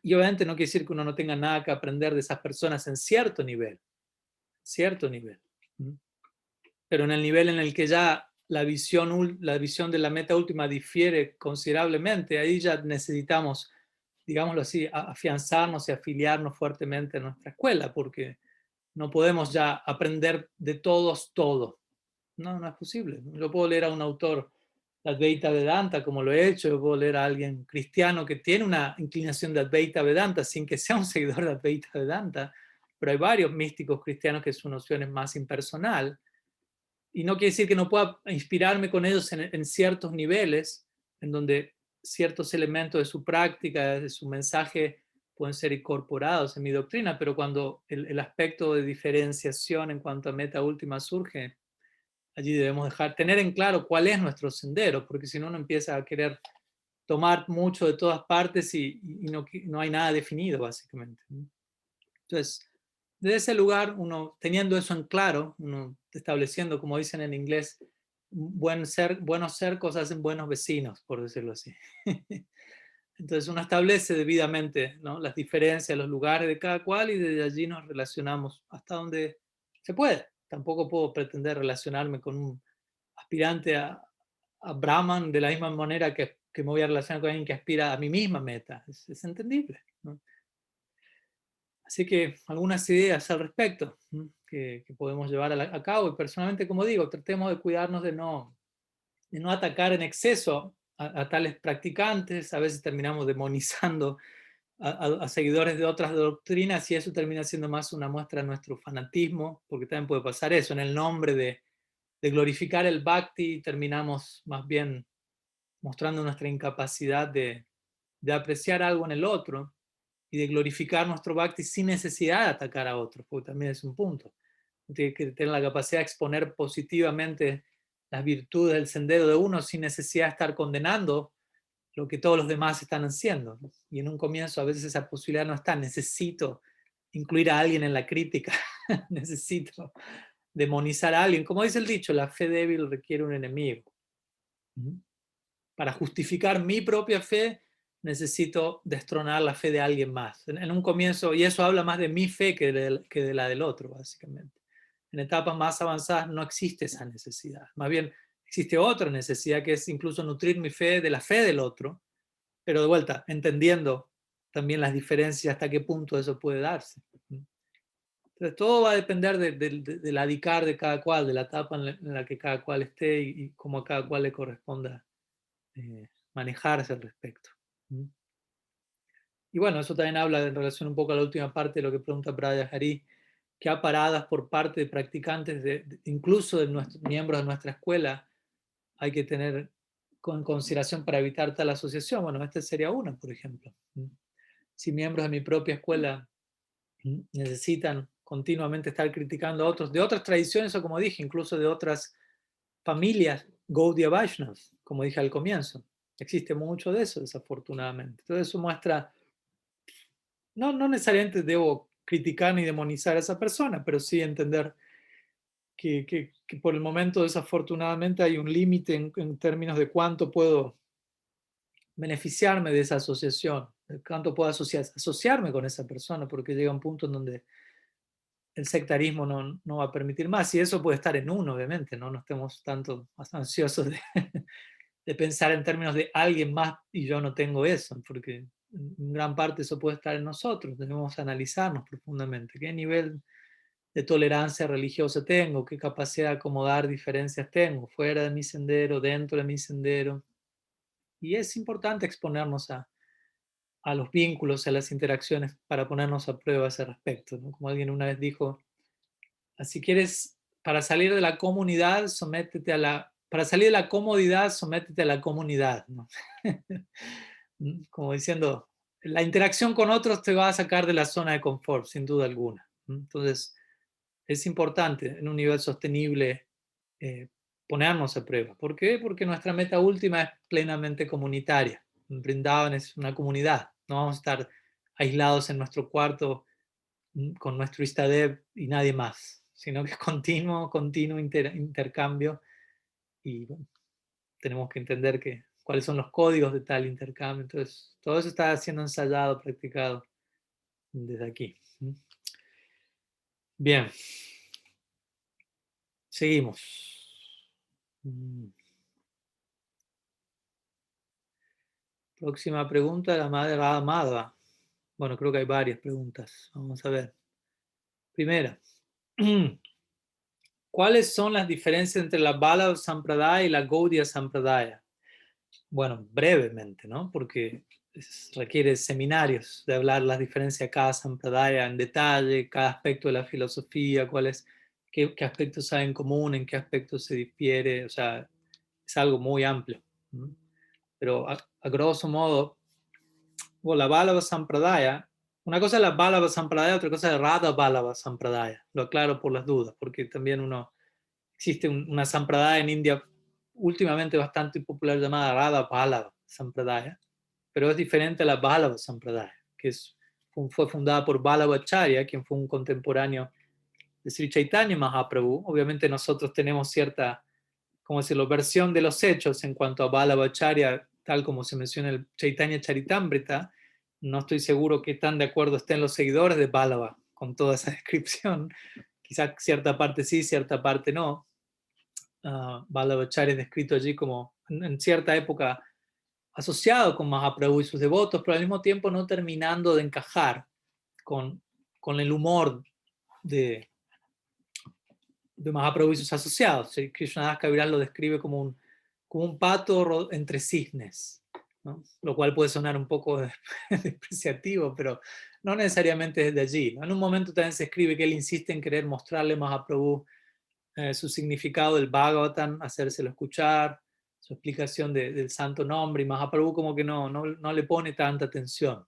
y obviamente no quiere decir que uno no tenga nada que aprender de esas personas en cierto nivel, cierto nivel. Pero en el nivel en el que ya la visión de la meta última difiere considerablemente, ahí ya necesitamos, digámoslo así, afianzarnos y afiliarnos fuertemente a nuestra escuela, porque no podemos ya aprender de todos todo. No, no es posible. Yo puedo leer a un autor de Advaita Vedanta, como lo he hecho, yo puedo leer a alguien cristiano que tiene una inclinación de Advaita Vedanta sin que sea un seguidor de Advaita Vedanta, pero hay varios místicos cristianos que su noción es más impersonal, y no quiere decir que no pueda inspirarme con ellos en ciertos niveles, en donde ciertos elementos de su práctica, de su mensaje, pueden ser incorporados en mi doctrina, pero cuando el aspecto de diferenciación en cuanto a meta última surge, allí debemos tener en claro cuál es nuestro sendero, porque si no uno empieza a querer tomar mucho de todas partes y no hay nada definido, básicamente. Entonces, desde ese lugar, uno teniendo eso en claro, uno estableciendo, como dicen en inglés, buenos cercos hacen buenos vecinos, por decirlo así. Entonces uno establece debidamente, ¿no?, las diferencias, los lugares de cada cual, y desde allí nos relacionamos hasta donde se puede. Tampoco puedo pretender relacionarme con un aspirante a Brahman de la misma manera que me voy a relacionar con alguien que aspira a mi misma meta. Es entendible, ¿no? Así que algunas ideas al respecto, ¿no?, que podemos llevar a cabo. Y personalmente, como digo, tratemos de cuidarnos de no atacar en exceso a tales practicantes. A veces terminamos demonizando a seguidores de otras doctrinas, y eso termina siendo más una muestra de nuestro fanatismo, porque también puede pasar eso. En el nombre de glorificar el bhakti, terminamos más bien mostrando nuestra incapacidad de apreciar algo en el otro y de glorificar nuestro bhakti sin necesidad de atacar a otros, porque también es un punto. Tiene que tener la capacidad de exponer positivamente las virtudes del sendero de uno sin necesidad de estar condenando lo que todos los demás están haciendo. Y en un comienzo a veces esa posibilidad no está. Necesito incluir a alguien en la crítica, necesito demonizar a alguien. Como dice el dicho, la fe débil requiere un enemigo. Para justificar mi propia fe, necesito destronar la fe de alguien más. En un comienzo, y eso habla más de mi fe que de la del otro, básicamente. En etapas más avanzadas no existe esa necesidad. Más bien, existe otra necesidad, que es incluso nutrir mi fe de la fe del otro, pero de vuelta, entendiendo también las diferencias, hasta qué punto eso puede darse. Entonces, todo va a depender del adicar de cada cual, de la etapa en la que cada cual esté y cómo a cada cual le corresponda manejarse al respecto. Y bueno, eso también habla en relación un poco a la última parte de lo que pregunta Praya Hari, que ha paradas por parte de practicantes, incluso de miembros de nuestra escuela, hay que tener con consideración para evitar tal asociación. Bueno, esta sería una, por ejemplo. Si miembros de mi propia escuela necesitan continuamente estar criticando a otros de otras tradiciones, o como dije, incluso de otras familias Gaudiya Vaishnavas, como dije al comienzo, existe mucho de eso, desafortunadamente. Entonces eso muestra, no necesariamente debo criticar ni demonizar a esa persona, pero sí entender que por el momento, desafortunadamente, hay un límite en términos de cuánto puedo beneficiarme de esa asociación, de cuánto puedo asociarme con esa persona, porque llega un punto en donde el sectarismo no va a permitir más, y eso puede estar en uno, obviamente, no estemos tanto más ansiosos de pensar en términos de alguien más y yo no tengo eso, porque en gran parte eso puede estar en nosotros. Debemos analizarnos profundamente qué nivel de tolerancia religiosa tengo, qué capacidad de acomodar diferencias tengo, fuera de mi sendero, dentro de mi sendero. Y es importante exponernos a los vínculos, a las interacciones, para ponernos a prueba a ese respecto, ¿no? Como alguien una vez dijo, si quieres, para salir de la comunidad, para salir de la comodidad, sométete a la comunidad, ¿no? Como diciendo, la interacción con otros te va a sacar de la zona de confort, sin duda alguna. Entonces, es importante en un nivel sostenible ponernos a prueba. ¿Por qué? Porque nuestra meta última es plenamente comunitaria. Vrindavan es una comunidad. No vamos a estar aislados en nuestro cuarto con nuestro Istadev y nadie más, sino que es continuo intercambio y bueno, tenemos que entender cuáles son los códigos de tal intercambio. Entonces, todo eso está siendo ensayado, practicado desde aquí. Bien, seguimos. Próxima pregunta, la madre Radha Madhava. Bueno, creo que hay varias preguntas. Vamos a ver. Primera, ¿cuáles son las diferencias entre la Vallabha Sampradaya y la Gaudiya Sampradaya? Bueno, brevemente, ¿no? Porque requiere seminarios de hablar las diferencias de cada Sampradaya en detalle, cada aspecto de la filosofía, qué aspectos hay en común, en qué aspectos se difiere, o sea, es algo muy amplio. Pero a grosso modo, la Vallabha Sampradaya, una cosa es la Vallabha Sampradaya, otra cosa es Radha Vallabha Sampradaya. Lo aclaro por las dudas, porque también existe una Sampradaya en India últimamente bastante popular llamada Radha Vallabha Sampradaya, pero es diferente a la Vallabha Sampradaya, que fue fundada por Vallabhacharya, quien fue un contemporáneo de Sri Chaitanya Mahaprabhu. Obviamente nosotros tenemos cierta, como decirlo, versión de los hechos en cuanto a Vallabhacharya, tal como se menciona en el Chaitanya Charitamrita. No estoy seguro que tan de acuerdo estén los seguidores de Vallabha con toda esa descripción. Quizás cierta parte sí, cierta parte no. Vallabhacharya es descrito allí como en cierta época asociado con Mahaprabhu y sus devotos, pero al mismo tiempo no terminando de encajar con, con el humor de Mahaprabhu y sus asociados. Krishnadas Kaviraj lo describe como un pato entre cisnes, ¿no? Lo cual puede sonar un poco despreciativo, pero no necesariamente desde allí, ¿no? En un momento también se escribe que él insiste en querer mostrarle a Mahaprabhu su significado del Bhagavatam, hacérselo escuchar, su explicación del santo nombre, y Mahaprabhu como que no le pone tanta atención.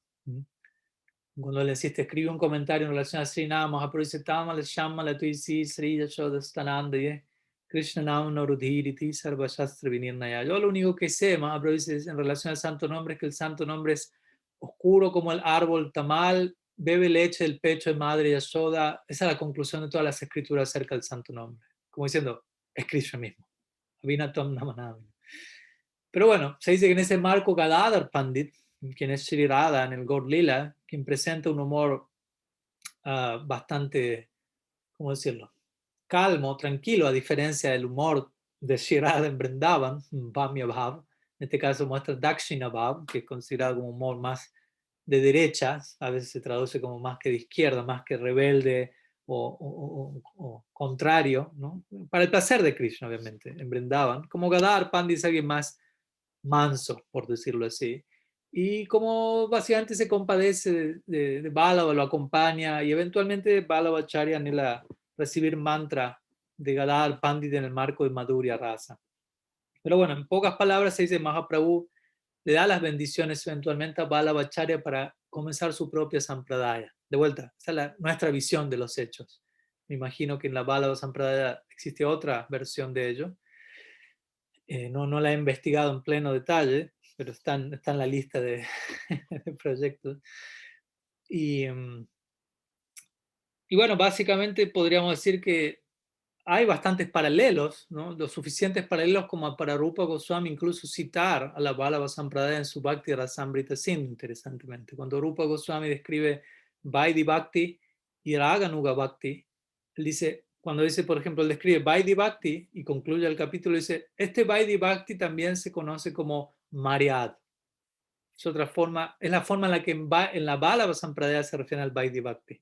Cuando le insiste, escribe un comentario en relación a Sri Nama, Mahaprabhu dice, Tamala Shamala Tuisi Sri Yashodastanandaye Krishna Nam Narudhiriti Sarva Shastra Vinirnaya. Yo lo único que sé, Mahaprabhu dice, en relación al santo nombre, es que el santo nombre es oscuro como el árbol tamal, bebe leche del pecho de madre Yashoda. Esa es la conclusión de todas las escrituras acerca del santo nombre. Como diciendo, es Krishna mismo. Avinatam Namanami. Pero bueno, se dice que en ese marco Gadadhar Pandit, quien es Sri Radha en el Gaur Lila, quien presenta un humor bastante, ¿cómo decirlo?, calmo, tranquilo, a diferencia del humor de Sri Radha en Vrindavan, Bhamya Bhav. En este caso muestra Dakshina Bhav, que es considerado como humor más de derechas, a veces se traduce como más que de izquierda, más que rebelde o contrario, ¿no? Para el placer de Krishna, obviamente, en Vrindavan. Como Gadadhar Pandit es alguien más manso, por decirlo así. Y como básicamente se compadece de Vallabha, lo acompaña, y eventualmente Vallabhacharya anhela recibir mantra de Gadadhar Pandit en el marco de Madhurya Rasa. Pero bueno, en pocas palabras se dice Mahaprabhu le da las bendiciones eventualmente a Vallabhacharya para comenzar su propia sampradaya. De vuelta, esa es nuestra visión de los hechos. Me imagino que en la Vallabha Sampradaya existe otra versión de ello. No la he investigado en pleno detalle, pero está en la lista de, de proyectos. Y, y bueno, básicamente podríamos decir que hay bastantes paralelos, ¿no? Los suficientes paralelos como para Rupa Goswami incluso citar a la Vallabha Sampradaya en su Bhakti Rasamrita Sindhu, interesantemente. Cuando Rupa Goswami describe Vaidhi Bhakti y Raganuga Bhakti, él dice, cuando dice, por ejemplo, él describe Vaidhi Bhakti y concluye el capítulo, dice, este Vaidhi Bhakti también se conoce como Maryad. Es otra forma, es la forma en la que en la Vallabha Sampradaya se refiere al Vaidhi Bhakti.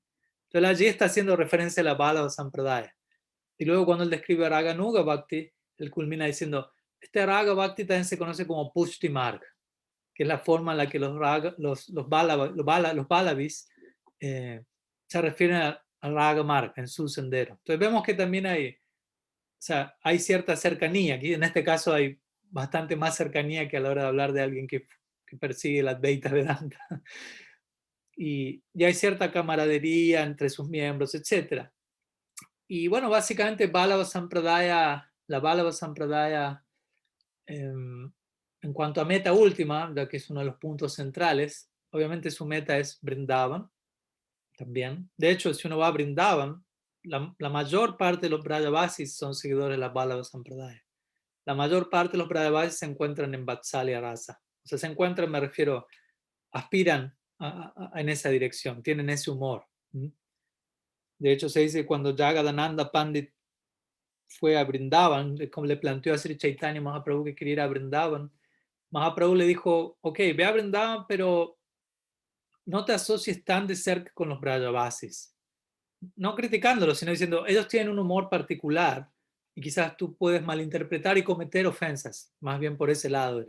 Entonces allí está haciendo referencia a la Vallabha Sampradaya. Y luego cuando él describe Raga Nuga Bhakti, él culmina diciendo, este Raga Bhakti también se conoce como Pushti Marg, que es la forma en la que los Balavis se refieren al Raga Marg en su sendero. Entonces vemos que también hay cierta cercanía. Aquí en este caso hay bastante más cercanía que a la hora de hablar de alguien que que persigue el Advaita Vedanta. Y hay cierta camaradería entre sus miembros, etc. Y bueno, básicamente Vallabha Sampradaya, la Vallabha Sampradaya, en cuanto a meta última, ya que es uno de los puntos centrales, obviamente su meta es Vrindavan también. De hecho, si uno va a Vrindavan, la mayor parte de los Brajavasis son seguidores de la Vallabha Sampradaya. La mayor parte de los Brajavasis se encuentran en Vatsalya Rasa. O sea, se encuentran, me refiero, aspiran en esa dirección, tienen ese humor. De hecho, se dice que cuando Jagadananda Pandit fue a Brindavan, como le planteó a Sri Chaitanya Mahaprabhu que quería ir a Brindavan, Mahaprabhu le dijo, ok, ve a Brindavan, pero no te asocies tan de cerca con los Brajavasis. No criticándolos, sino diciendo, ellos tienen un humor particular y quizás tú puedes malinterpretar y cometer ofensas, más bien por ese lado.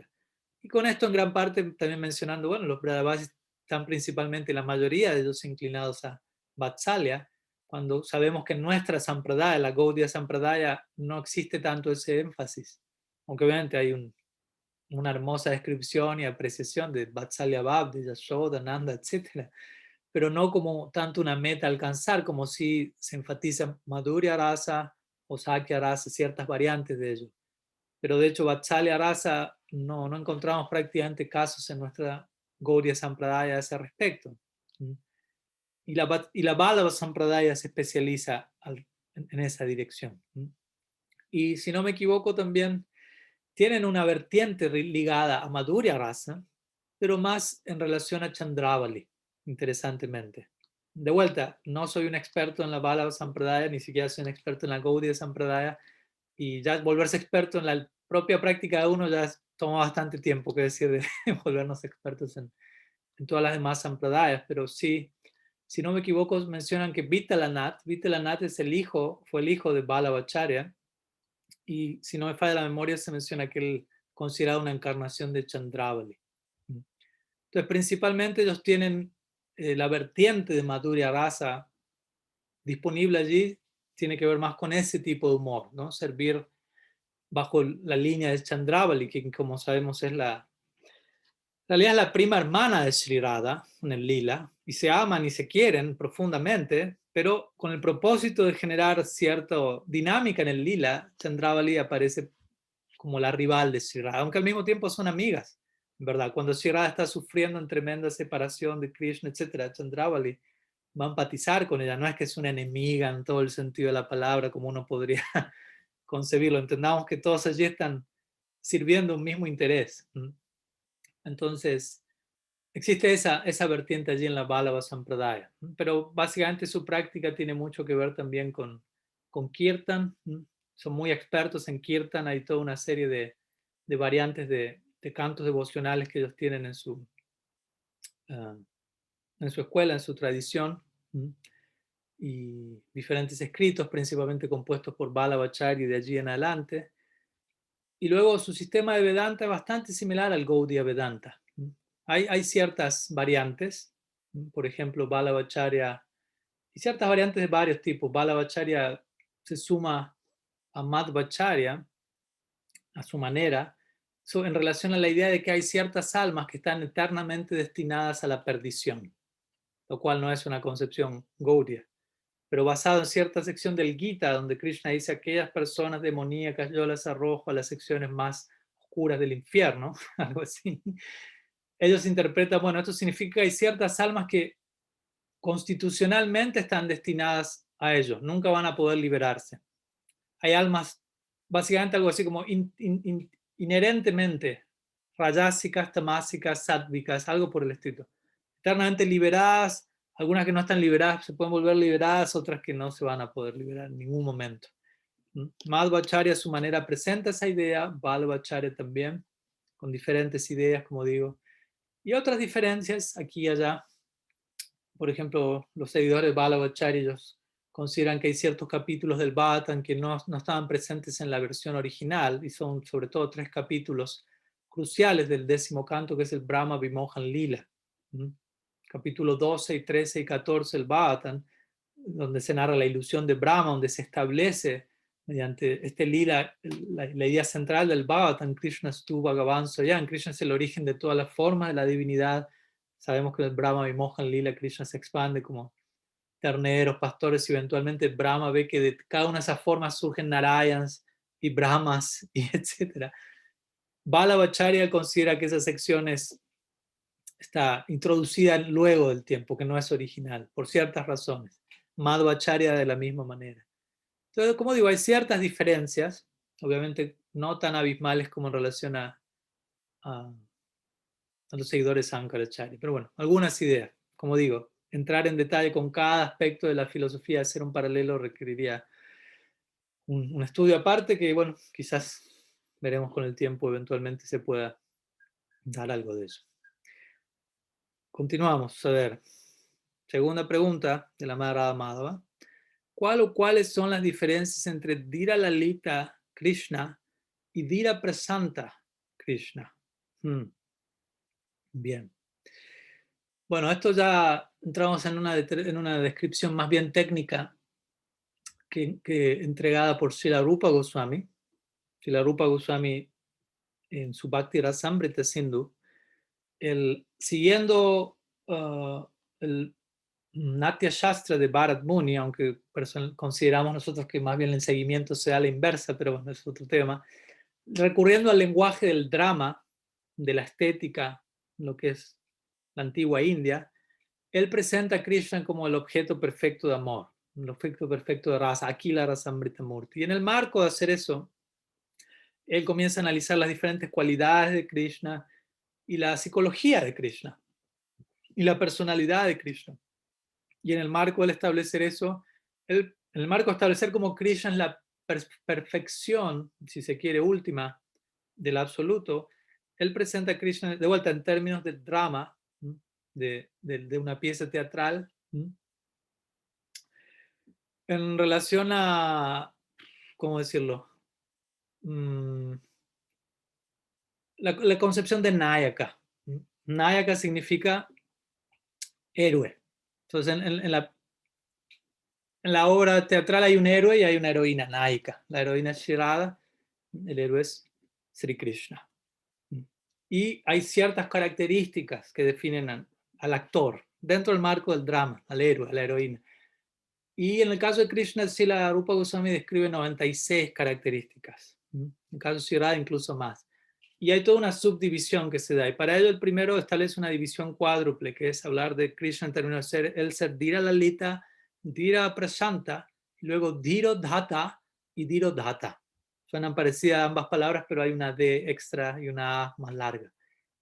Y con esto en gran parte también mencionando, bueno, los Brajavasis están principalmente, la mayoría de ellos inclinados a Vatsalya, cuando sabemos que en nuestra Sampradaya, la Gaudiya Sampradaya, no existe tanto ese énfasis. Aunque obviamente hay una hermosa descripción y apreciación de Vatsalya Bhav, de Yashoda, Nanda, etc. Pero no como tanto una meta a alcanzar, como si se enfatiza Madhurya Rasa o Sakya Rasa, ciertas variantes de ello. Pero de hecho, Vatsalya Rasa no encontramos prácticamente casos en nuestra Gaudiya Sampradaya a ese respecto. Y la Vallabha Sampradaya se especializa en esa dirección. Y si no me equivoco, también tienen una vertiente ligada a Madhurya Rasa, pero más en relación a Chandravali, interesantemente. De vuelta, no soy un experto en la Vallabha Sampradaya, ni siquiera soy un experto en la Gaudiya Sampradaya, y ya volverse experto en la propia práctica de uno ya toma bastante tiempo, que decir, de volvernos expertos en todas las demás sampradayas, pero sí, si no me equivoco, mencionan que Vitalanath es fue el hijo de Balabhacharya, y si no me falla la memoria, se menciona que él considerado una encarnación de Chandravali. Entonces, principalmente ellos tienen la vertiente de Madhurya Rasa disponible allí, tiene que ver más con ese tipo de humor, ¿no? Servir bajo la línea de Chandravali, que como sabemos en realidad es la prima hermana de Sri Radha en el Lila, y se aman y se quieren profundamente, pero con el propósito de generar cierta dinámica en el Lila, Chandravali aparece como la rival de Sri Radha, aunque al mismo tiempo son amigas, ¿verdad? Cuando Sri Radha está sufriendo en tremenda separación de Krishna, etc., Chandravali va a empatizar con ella, no es que es una enemiga en todo el sentido de la palabra, como uno podría concebirlo, entendamos que todos allí están sirviendo un mismo interés. Entonces, existe esa vertiente allí en la Vallabha Sampradaya, pero básicamente su práctica tiene mucho que ver también con Kirtan. Son muy expertos en Kirtan, hay toda una serie de variantes de cantos devocionales que ellos tienen ah, en su escuela, en su tradición, y diferentes escritos, principalmente compuestos por Balabhacharya y de allí en adelante. Y luego su sistema de Vedanta es bastante similar al Gaudiya Vedanta. Hay ciertas variantes, por ejemplo, Balabhacharya, y ciertas variantes de varios tipos. Balabhacharya se suma a Madhvacharya a su manera, en relación a la idea de que hay ciertas almas que están eternamente destinadas a la perdición, lo cual no es una concepción Gaudiya, pero basado en cierta sección del Gita, donde Krishna dice aquellas personas demoníacas yo las arrojo a las secciones más oscuras del infierno, algo así. Ellos interpretan, bueno, esto significa que hay ciertas almas que constitucionalmente están destinadas a ellos, nunca van a poder liberarse. Hay almas, básicamente algo así como inherentemente rayásicas, tamásicas, sádvicas, algo por el estilo. Eternamente liberadas, algunas que no están liberadas se pueden volver liberadas, otras que no se van a poder liberar en ningún momento. Madhvacharya a su manera presenta esa idea, Balabhacharya también, con diferentes ideas, como digo, y otras diferencias aquí y allá. Por ejemplo, los seguidores de Balabhacharya, ellos consideran que hay ciertos capítulos del Bhagavatam que no estaban presentes en la versión original, y son sobre todo 3 capítulos cruciales del 10º canto, que es el Brahma Vimohan Lila. Capítulo 12 y 13 y 14 del Bhagavatam, donde se narra la ilusión de Brahma, donde se establece mediante este lila, la idea central del Bhagavatam, Krishna Stu Bhagavan Soyam. Krishna es el origen de todas las formas de la divinidad. Sabemos que el Brahma y Mohan Lila, Krishna se expande como terneros, pastores, y eventualmente Brahma ve que de cada una de esas formas surgen Narayans y Brahmas, y etc. Balabhacharya considera que esa sección está introducida luego del tiempo, que no es original, por ciertas razones. Madhvacharya de la misma manera. Entonces, como digo, hay ciertas diferencias, obviamente no tan abismales como en relación a los seguidores de Sankaracharya, pero bueno, algunas ideas. Como digo, entrar en detalle con cada aspecto de la filosofía, hacer un paralelo requeriría un estudio aparte que, bueno, quizás veremos con el tiempo, eventualmente se pueda dar algo de eso. Continuamos, a ver. Segunda pregunta de la Madhava Madhava. ¿Cuál o cuáles son las diferencias entre Dhira Lalita Krishna y Dhira Prasanta Krishna? Bien. Bueno, esto ya entramos en una descripción más bien técnica que entregada por Srila Rupa Goswami. Srila Rupa Goswami en su Bhakti Rasamrita Sindhu, siguiendo el Natya Shastra de Bharat Muni, aunque consideramos nosotros que más bien el seguimiento sea a la inversa, pero bueno, es otro tema, recurriendo al lenguaje del drama, de la estética, lo que es la antigua India, él presenta a Krishna como el objeto perfecto de amor, el objeto perfecto de rasa, Akila Rasamrita Murti. Y en el marco de hacer eso, él comienza a analizar las diferentes cualidades de Krishna y la psicología de Krishna y la personalidad de Krishna. Y en el marco de establecer eso, en el marco de establecer como Krishna es la perfección, si se quiere, última del absoluto, él presenta a Krishna de vuelta en términos de drama, de una pieza teatral, en relación a, ¿cómo decirlo? La concepción de Nayaka. Nayaka significa héroe. Entonces, en la obra teatral hay un héroe y hay una heroína, Nayika. La heroína es Shirada, el héroe es Sri Krishna. Y hay ciertas características que definen al actor, dentro del marco del drama, al héroe, a la heroína. Y en el caso de Krishna, Srila Rupa Goswami describe 96 características. En el caso de Shirada, incluso más. Y hay toda una subdivisión que se da. Y para ello, el primero establece una división cuádruple, que es hablar de Krishna en términos de ser el ser Dhira Lalita, Dhira Prasanta, y luego Dhiro Dhata y Dhiro Dhata. Suenan parecidas ambas palabras, pero hay una D extra y una A más larga.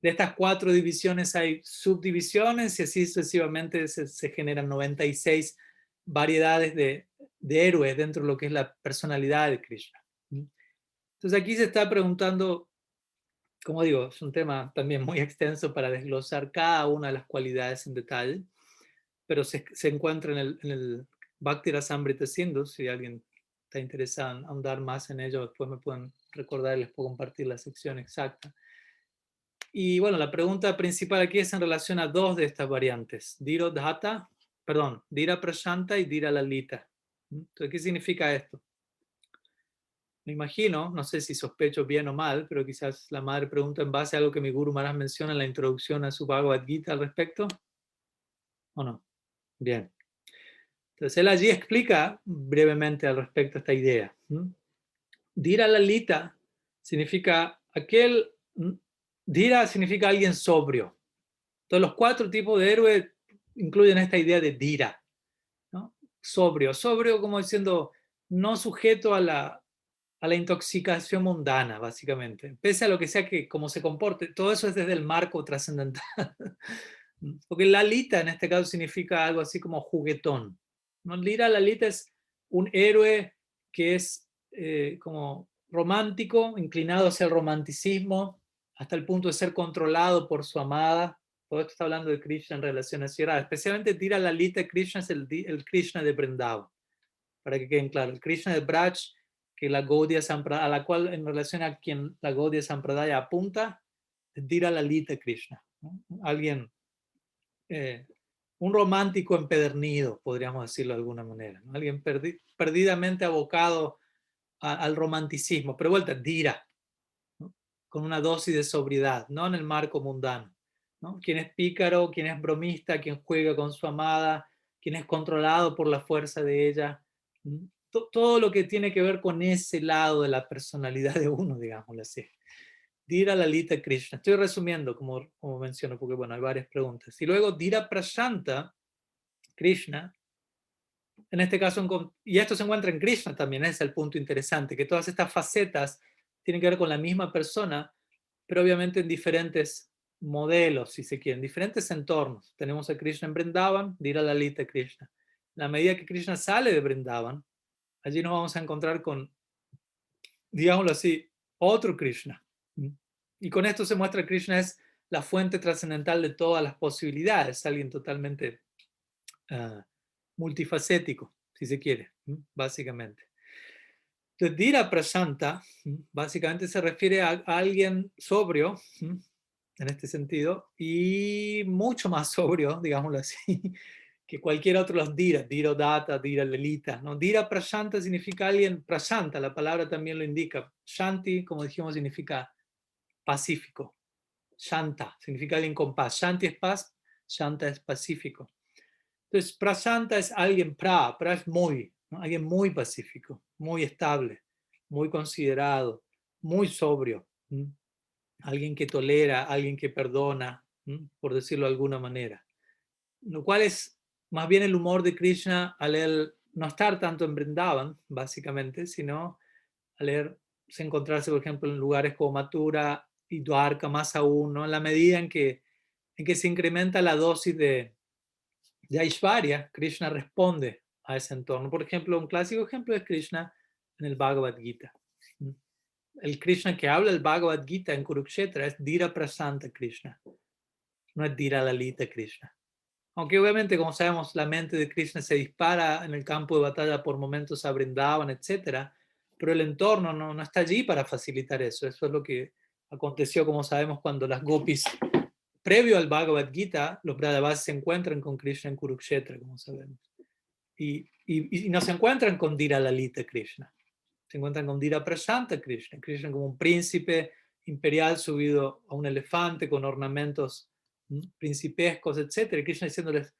De estas 4 divisiones hay subdivisiones y así sucesivamente se generan 96 variedades de héroes dentro de lo que es la personalidad de Krishna. Entonces aquí se está preguntando, como digo, es un tema también muy extenso para desglosar cada una de las cualidades en detalle, pero se encuentra en el Bhakti Rasamrita Sindhu. Si alguien está interesado en ahondar más en ello, después me pueden recordar y les puedo compartir la sección exacta. Y bueno, la pregunta principal aquí es en relación a 2 de estas variantes, Dhira Prashanta y Dhira Lalita. Entonces, ¿qué significa esto? Me imagino, no sé si sospecho bien o mal, pero quizás la madre pregunta en base a algo que mi Guru Maharaj menciona en la introducción a su Bhagavad Gita al respecto, ¿o no? Bien. Entonces él allí explica brevemente al respecto esta idea. Dhira Lalita significa Dhira significa alguien sobrio. Entonces los 4 tipos de héroes incluyen esta idea de Dhira, ¿no? Sobrio como diciendo no sujeto a la intoxicación mundana, básicamente. Pese a lo que sea que como se comporte, todo eso es desde el marco trascendental. Porque Lalita en este caso significa algo así como juguetón, ¿no? Lalita es un héroe que es como romántico, inclinado hacia el romanticismo, hasta el punto de ser controlado por su amada. Todo esto está hablando de Krishna en relación a Shirada. Especialmente Lalita Krishna es el Krishna de Vrindavan, para que queden claros. El Krishna de Braj, que la Gaudiya Sampradaya, a la cual en relación a quien la Gaudiya Sampradaya apunta, es Lalita Krishna, ¿no? Alguien, un romántico empedernido, podríamos decirlo de alguna manera, ¿no? Alguien perdidamente abocado al romanticismo, pero vuelta, dira, ¿no? Con una dosis de sobriedad, no en el marco mundano, ¿no? Quien es pícaro, quien es bromista, quien juega con su amada, quien es controlado por la fuerza de ella, todo lo que tiene que ver con ese lado de la personalidad de uno, digámoslo así. Dira Lalita Krishna. Estoy resumiendo, como menciono, porque bueno, hay varias preguntas. Y luego Dira Prashanta Krishna, en este caso, y esto se encuentra en Krishna también, ese es el punto interesante, que todas estas facetas tienen que ver con la misma persona, pero obviamente en diferentes modelos, si se quieren, diferentes entornos. Tenemos a Krishna en Vrindavan, Dira Lalita Krishna. A medida que Krishna sale de Vrindavan, allí nos vamos a encontrar con, digámoslo así, otro Krishna. Y con esto se muestra que Krishna es la fuente trascendental de todas las posibilidades, alguien totalmente multifacético, si se quiere, básicamente. Entonces, Dira Prashanta, básicamente se refiere a alguien sobrio, en este sentido, y mucho más sobrio, digámoslo así, que cualquier otro de los Dira, Dira Data, Dira Lelita, ¿no? Dira Prashanta significa alguien, Prashanta, la palabra también lo indica. Shanti, como dijimos, significa pacífico. Shanta significa alguien con paz. Shanti es paz, Shanta es pacífico. Entonces, Prashanta es alguien, pra es muy, ¿no? Alguien muy pacífico, muy estable, muy considerado, muy sobrio. Alguien que tolera, alguien que perdona, por decirlo de alguna manera. Lo cual es más bien el humor de Krishna al él no estar tanto en Vrindavan, básicamente, sino al él encontrarse, por ejemplo, en lugares como Mathura y Dwarka más aún, ¿no? En la medida en que se incrementa la dosis de Aishwarya, Krishna responde a ese entorno. Por ejemplo, un clásico ejemplo es Krishna en el Bhagavad Gita. El Krishna que habla el Bhagavad Gita en Kurukshetra es Dira Prasanta Krishna, no es Dira Lalita Krishna. Aunque obviamente, como sabemos, la mente de Krishna se dispara en el campo de batalla por momentos a Vrindavan, etc. Pero el entorno no está allí para facilitar eso. Eso es lo que aconteció, como sabemos, cuando las gopis, previo al Bhagavad Gita, los Brajavasis se encuentran con Krishna en Kurukshetra, como sabemos. Y no se encuentran con Dira Lalita Krishna. Se encuentran con Dira Prashanta Krishna. Krishna como un príncipe imperial subido a un elefante con ornamentos principescos, etc. Y Krishna diciéndoles,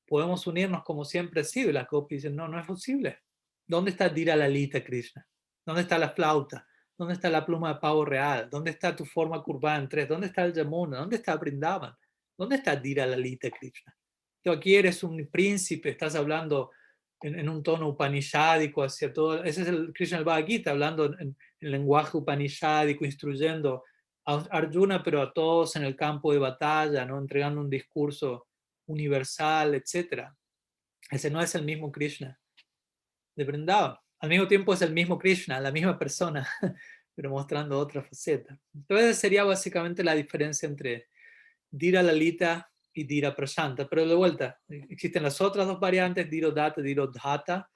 podemos unirnos como siempre ha sido. Y las gopis dicen, no es posible. ¿Dónde está Dira Lalita Krishna? ¿Dónde está la flauta? ¿Dónde está la pluma de pavo real? ¿Dónde está tu forma curvada en tres? ¿Dónde está el Yamuna? ¿Dónde está Vrindavan? ¿Dónde está Dira Lalita Krishna? Tú aquí eres un príncipe, estás hablando en un tono upanishádico hacia todo. Ese es el Krishna del Bhagavad Gita, hablando en lenguaje upanishádico, instruyendo a Arjuna, pero a todos en el campo de batalla, ¿no? Entregando un discurso universal, etc. Ese no es el mismo Krishna de Vrindavan. Al mismo tiempo es el mismo Krishna, la misma persona, pero mostrando otra faceta. Entonces sería básicamente la diferencia entre Dira Lalita y Dira Prashanta. Pero de vuelta, existen las otras dos variantes, Diro Data, Diro Dhata,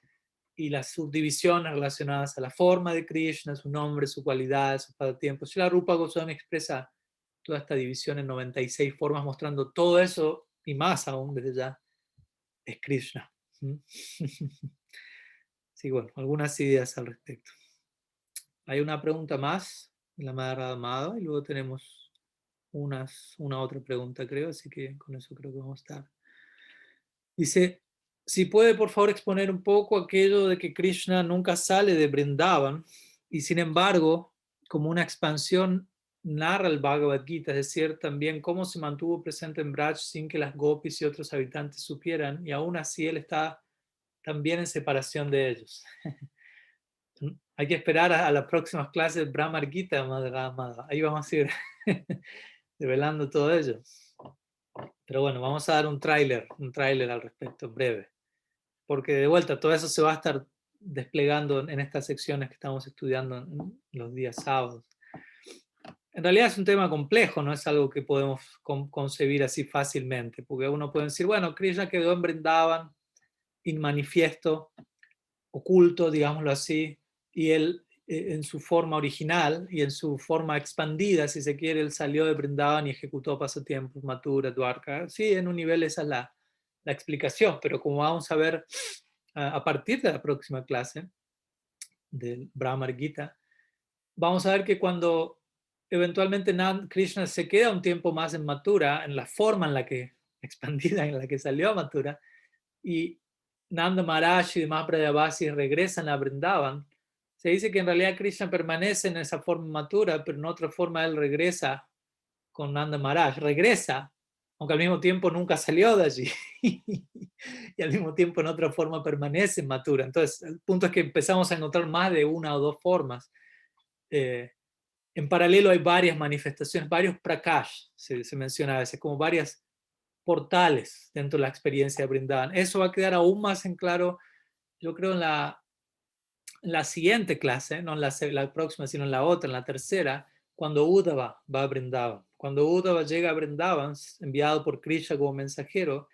y las subdivisiones relacionadas a la forma de Krishna, su nombre, su cualidad, sus pasatiempos. Srila Rupa Goswami expresa toda esta división en 96 formas, mostrando todo eso y más aún desde ya es Krishna. Sí, bueno, algunas ideas al respecto. Hay una pregunta más de la Madre Amada y luego tenemos una otra pregunta, creo, así que con eso creo que vamos a estar. Dice, si puede por favor exponer un poco aquello de que Krishna nunca sale de Vrindavan y sin embargo, como una expansión, narra el Bhagavad Gita, es decir, también cómo se mantuvo presente en Braj sin que las gopis y otros habitantes supieran y aún así él está también en separación de ellos. Hay que esperar a las próximas clases de Brahmar Gita, Madre Amada. Ahí vamos a ir develando todo ello. Pero bueno, vamos a dar un tráiler al respecto, breve. Porque de vuelta, todo eso se va a estar desplegando en estas secciones que estamos estudiando en los días sábados. En realidad es un tema complejo, no es algo que podemos concebir así fácilmente, porque uno puede decir, bueno, Krishna quedó en Vrindavan, inmanifiesto, oculto, digámoslo así, y él en su forma original y en su forma expandida, si se quiere, él salió de Vrindavan y ejecutó pasatiempos, Mathura, Dwarka. Sí, en un nivel esa es la explicación, pero como vamos a ver a partir de la próxima clase, del Brahmar Gita, vamos a ver que cuando eventualmente Krishna se queda un tiempo más en Mathura, en la forma en la que expandida, en la que salió a Mathura, y Nanda Maharaj y demás Brajavasis regresan a Vrindavan, se dice que en realidad Krishna permanece en esa forma Mathura, pero en otra forma él regresa con Nanda Maharaj, regresa, aunque al mismo tiempo nunca salió de allí, y al mismo tiempo en otra forma permanece en Mathura. Entonces, el punto es que empezamos a encontrar más de una o dos formas. En paralelo hay varias manifestaciones, varios prakash, se menciona a veces, como varias portales dentro de la experiencia de Vrindavan. Eso va a quedar aún más en claro, yo creo, en la siguiente clase, no en la próxima, sino en la otra, en la tercera, cuando Uddhava va a Vrindavan. Cuando Uddhava llega a Vrindavan, enviado por Krishna como mensajero,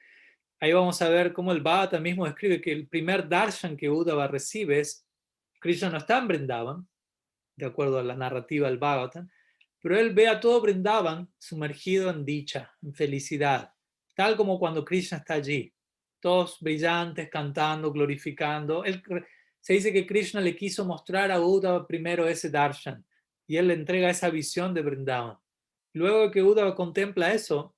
ahí vamos a ver cómo el Bhagavatam mismo describe que el primer darshan que Uddhava recibe es Krishna no está en Vrindavan, de acuerdo a la narrativa del Bhagavatam, pero él ve a todo Vrindavan sumergido en dicha, en felicidad, tal como cuando Krishna está allí, todos brillantes, cantando, glorificando. Se dice que Krishna le quiso mostrar a Uddhava primero ese darshan, y él le entrega esa visión de Vrindavan. Luego de que Uddhava contempla eso,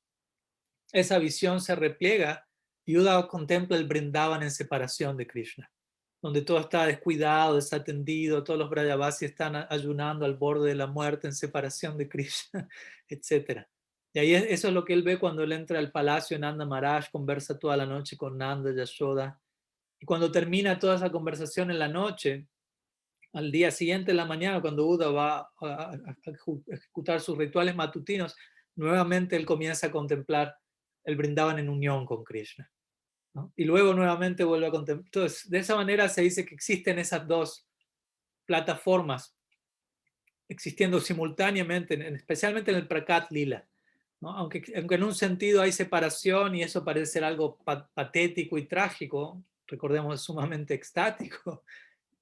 esa visión se repliega y Uddhava contempla el Vrindavan en separación de Krishna, donde todo está descuidado, desatendido, todos los Brajavasis están ayunando al borde de la muerte en separación de Krishna, etc. Y ahí eso es lo que él ve cuando él entra al palacio. Nanda Maharaj conversa toda la noche con Nanda Yashoda, y cuando termina toda esa conversación en la noche, al día siguiente en la mañana, cuando Uddhava va a ejecutar sus rituales matutinos, nuevamente él comienza a contemplar el Vrindavan en unión con Krishna, ¿no? Y luego nuevamente vuelve a contemplar. Entonces, de esa manera se dice que existen esas dos plataformas existiendo simultáneamente, especialmente en el Prakat Lila, ¿no? Aunque en un sentido hay separación y eso parece ser algo patético y trágico, recordemos, es sumamente extático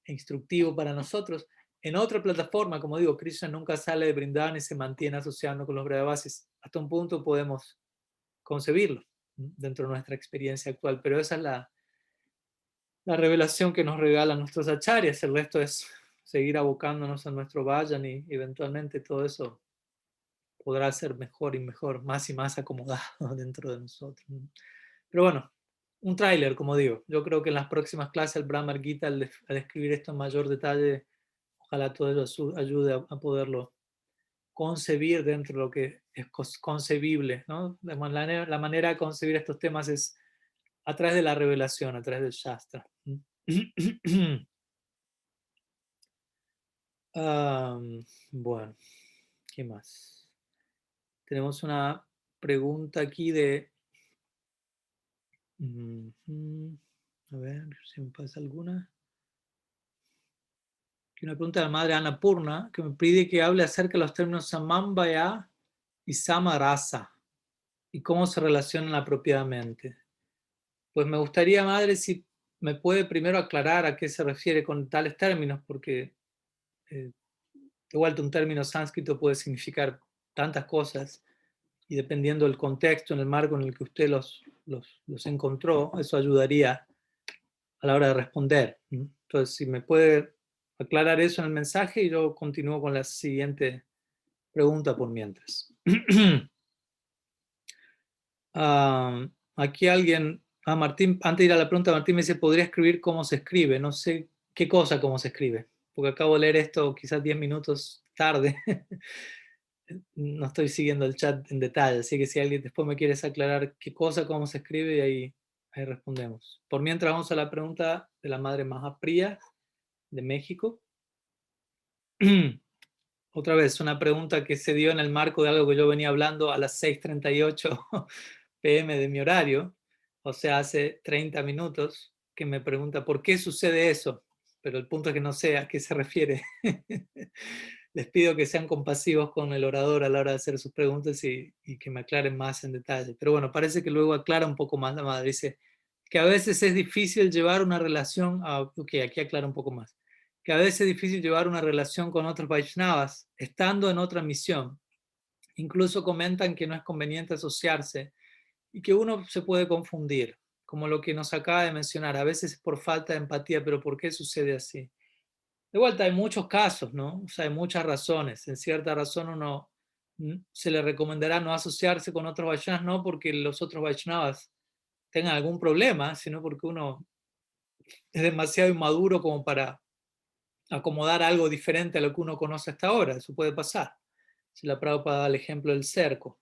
e instructivo para nosotros. En otra plataforma, como digo, Krishna nunca sale de Vrindavan y se mantiene asociando con los Brajavasis. Hasta un punto podemos concebirlo, ¿no?, dentro de nuestra experiencia actual, pero esa es la revelación que nos regalan nuestros acharyas. El resto es seguir abocándonos a nuestro vayan y eventualmente todo eso podrá ser mejor y mejor, más y más acomodado dentro de nosotros. Pero bueno, un tráiler, como digo. Yo creo que en las próximas clases el Brahmar Gita, al describir esto en mayor detalle, ojalá todo eso ayude a poderlo concebir dentro de lo que es concebible, ¿no? La manera de concebir estos temas es a través de la revelación, a través del Shastra. Bueno, ¿qué más? Tenemos una pregunta aquí de... a ver si me pasa alguna. Aquí una pregunta de la madre Ana Purna, que me pide que hable acerca de los términos Samambhaya y Samarasa y cómo se relacionan apropiadamente. Pues me gustaría, madre, si me puede primero aclarar a qué se refiere con tales términos, porque de vuelta un término sánscrito puede significar tantas cosas, y dependiendo del contexto, en el marco en el que usted los encontró, eso ayudaría a la hora de responder. Entonces, si me puede aclarar eso en el mensaje, y yo continúo con la siguiente pregunta por mientras. Aquí alguien, Martín, antes de ir a la pregunta, Martín me dice, ¿podría escribir cómo se escribe? No sé qué cosa, cómo se escribe, porque acabo de leer esto quizás 10 minutos tarde. No estoy siguiendo el chat en detalle, así que si alguien después me quieres aclarar qué cosa, cómo se escribe, y ahí respondemos. Por mientras vamos a la pregunta de la madre Mahapriya de México. Otra vez, una pregunta que se dio en el marco de algo que yo venía hablando a las 6:38 p.m. de mi horario, o sea, hace 30 minutos, que me pregunta por qué sucede eso, pero el punto es que no sé a qué se refiere. Les pido que sean compasivos con el orador a la hora de hacer sus preguntas y que me aclaren más en detalle. Pero bueno, parece que luego aclara un poco más la madre. Dice que a veces es difícil llevar una relación, ok, aquí aclara un poco más, que a veces es difícil llevar una relación con otros Vaishnavas estando en otra misión. Incluso comentan que no es conveniente asociarse y que uno se puede confundir, como lo que nos acaba de mencionar. A veces es por falta de empatía, pero ¿por qué sucede así? De vuelta, hay muchos casos, ¿no? O sea, hay muchas razones. En cierta razón uno se le recomendará no asociarse con otros Vaishnavas, no porque los otros Vaishnavas tengan algún problema, sino porque uno es demasiado inmaduro como para acomodar algo diferente a lo que uno conoce hasta ahora. Eso puede pasar. Si la Prabhupada da el ejemplo del cerco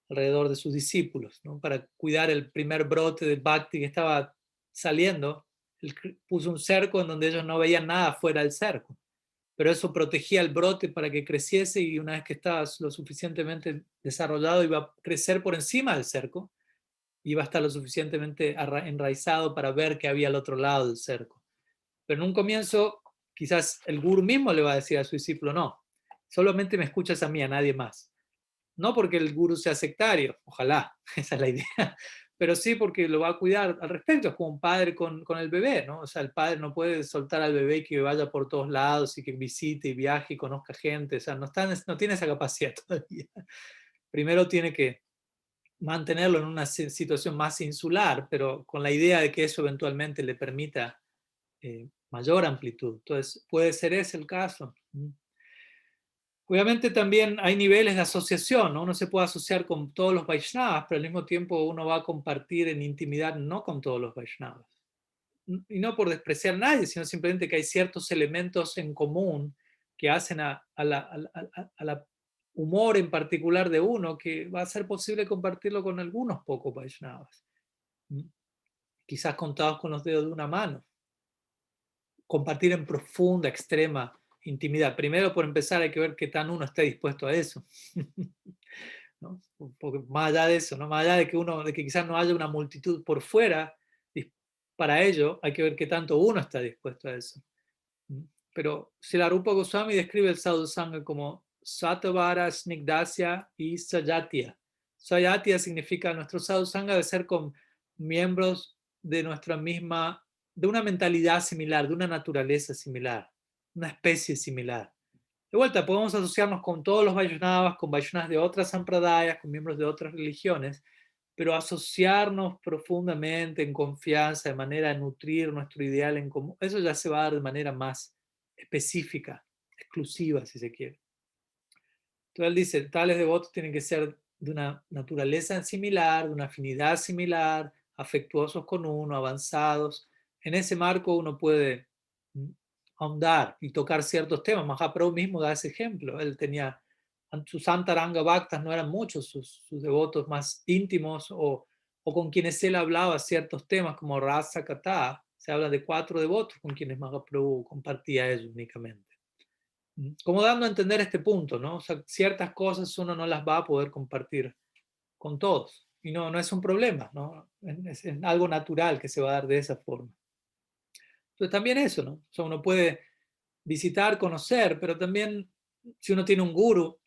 alrededor de sus discípulos, ¿no? Para cuidar el primer brote de Bhakti que estaba saliendo, él puso un cerco en donde ellos no veían nada fuera del cerco. Pero eso protegía el brote para que creciese y una vez que estaba lo suficientemente desarrollado iba a crecer por encima del cerco, iba a estar lo suficientemente enraizado para ver que había al otro lado del cerco. Pero en un comienzo quizás el gurú mismo le va a decir a su discípulo, no, solamente me escuchas a mí, a nadie más. No porque el gurú sea sectario, ojalá, esa es la idea, pero sí porque lo va a cuidar al respecto, es como un padre con el bebé, ¿no? O sea, el padre no puede soltar al bebé que vaya por todos lados y que visite y viaje y conozca gente, o sea, no tiene esa capacidad todavía. Primero tiene que mantenerlo en una situación más insular, pero con la idea de que eso eventualmente le permita mayor amplitud. Entonces, puede ser ese el caso. Obviamente también hay niveles de asociación, ¿no? Uno se puede asociar con todos los Vaishnavas, pero al mismo tiempo uno va a compartir en intimidad no con todos los Vaishnavas. Y no por despreciar a nadie, sino simplemente que hay ciertos elementos en común que hacen a la humor en particular de uno que va a ser posible compartirlo con algunos pocos Vaishnavas. Quizás contados con los dedos de una mano. Compartir en profunda, extrema intimidad. Primero, por empezar, hay que ver qué tan uno está dispuesto a eso. ¿No? Porque más allá de eso, ¿no? Más allá de que de que quizás no haya una multitud por fuera, para ello hay que ver qué tanto uno está dispuesto a eso. Pero Srila Rupa Goswami describe el sadhu sangha como Satvara, Snigdasya y Sayatya. Sayatya significa nuestro sadhu sangha de ser con miembros de nuestra misma, de una mentalidad similar, de una naturaleza similar, una especie similar. De vuelta, podemos asociarnos con todos los Vaishnavas, con Vaishnavas de otras sampradayas, con miembros de otras religiones, pero asociarnos profundamente, en confianza, de manera a nutrir nuestro ideal en común, eso ya se va a dar de manera más específica, exclusiva, si se quiere. Entonces él dice, tales devotos tienen que ser de una naturaleza similar, de una afinidad similar, afectuosos con uno, avanzados. En ese marco uno puede ahondar y tocar ciertos temas. Mahaprabhu mismo da ese ejemplo. Él tenía, sus Antaranga Bhaktas no eran muchos, sus devotos más íntimos o con quienes él hablaba ciertos temas como Rasa Kata. Se habla de 4 devotos con quienes Mahaprabhu compartía ellos únicamente. Como dando a entender este punto, ¿no? O sea, ciertas cosas uno no las va a poder compartir con todos. Y no es un problema, ¿no? Es algo natural que se va a dar de esa forma. Entonces también eso, ¿no? O sea, uno puede visitar, conocer, pero también si uno tiene un guru,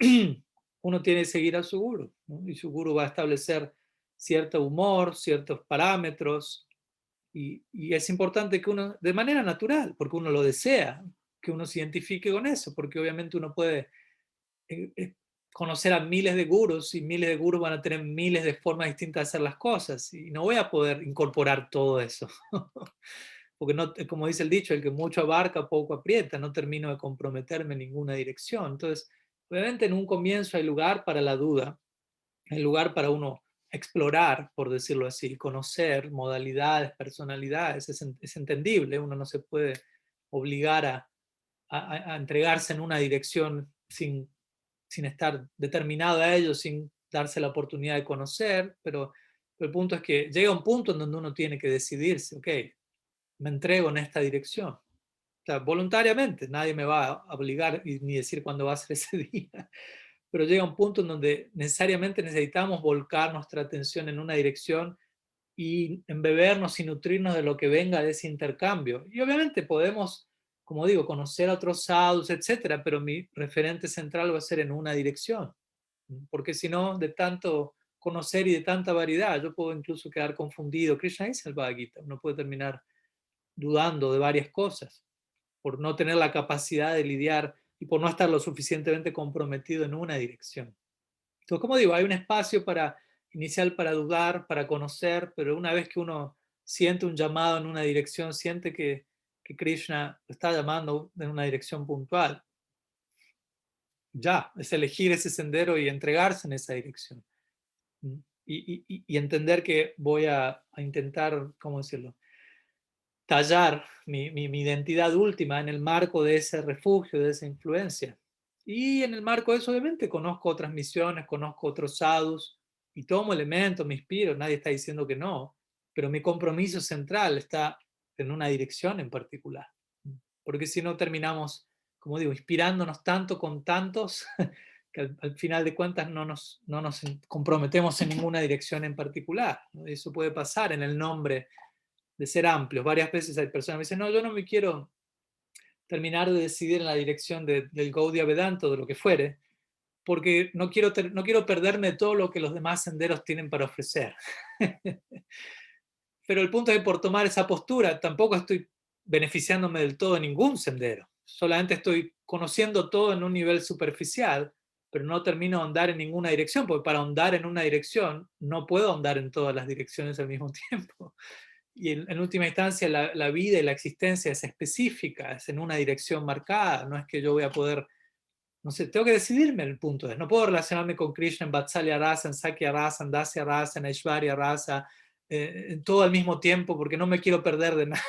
uno tiene que seguir a su guru, ¿no? Y su guru va a establecer cierto humor, ciertos parámetros, y es importante que uno, de manera natural, porque uno lo desea, que uno se identifique con eso, porque obviamente uno puede conocer a miles de gurús y miles de gurús van a tener miles de formas distintas de hacer las cosas y no voy a poder incorporar todo eso. Porque no, como dice el dicho, el que mucho abarca, poco aprieta, no termino de comprometerme en ninguna dirección. Entonces, obviamente en un comienzo hay lugar para la duda, hay lugar para uno explorar, por decirlo así, conocer modalidades, personalidades, es entendible, uno no se puede obligar a entregarse en una dirección sin estar determinado a ello, sin darse la oportunidad de conocer, pero el punto es que llega un punto en donde uno tiene que decidirse, ok, me entrego en esta dirección. O sea, voluntariamente, nadie me va a obligar ni decir cuándo va a ser ese día, pero llega un punto en donde necesariamente necesitamos volcar nuestra atención en una dirección y embebernos y nutrirnos de lo que venga de ese intercambio. Y obviamente podemos, como digo, conocer a otros sadhus, etcétera, pero mi referente central va a ser en una dirección, porque si no, de tanto conocer y de tanta variedad, yo puedo incluso quedar confundido. Krishna dice el Bhagavad Gita, uno puede terminar dudando de varias cosas por no tener la capacidad de lidiar y por no estar lo suficientemente comprometido en una dirección. Entonces, como digo, hay un espacio inicial para dudar, para conocer, pero una vez que uno siente un llamado en una dirección, siente que que Krishna está llamando en una dirección puntual, ya, es elegir ese sendero y entregarse en esa dirección. Y entender que voy a intentar, ¿cómo decirlo?, tallar mi identidad última en el marco de ese refugio, de esa influencia. Y en el marco de eso, obviamente, conozco otras misiones, conozco otros sadhus, y tomo elementos, me inspiro, nadie está diciendo que no, pero mi compromiso central está en una dirección en particular. Porque si no terminamos, como digo, inspirándonos tanto con tantos, que al final de cuentas no nos comprometemos en ninguna dirección en particular, ¿no? Eso puede pasar en el nombre de ser amplios. Varias veces hay personas que me dicen, no, yo no me quiero terminar de decidir en la dirección del Gaudiya Vedanta o de lo que fuere, porque no quiero perderme todo lo que los demás senderos tienen para ofrecer. Pero el punto es que por tomar esa postura tampoco estoy beneficiándome del todo de ningún sendero. Solamente estoy conociendo todo en un nivel superficial, pero no termino de ahondar en ninguna dirección, porque para ahondar en una dirección no puedo ahondar en todas las direcciones al mismo tiempo. Y en última instancia la vida y la existencia es específica, es en una dirección marcada, no es que yo voy a poder, no sé, tengo que decidirme. El punto es, no puedo relacionarme con Krishna en Vatsalya Rasa, en Sakya Rasa, en Dasya Rasa, en Aishwarya Rasa, en todo al mismo tiempo, porque no me quiero perder de nada.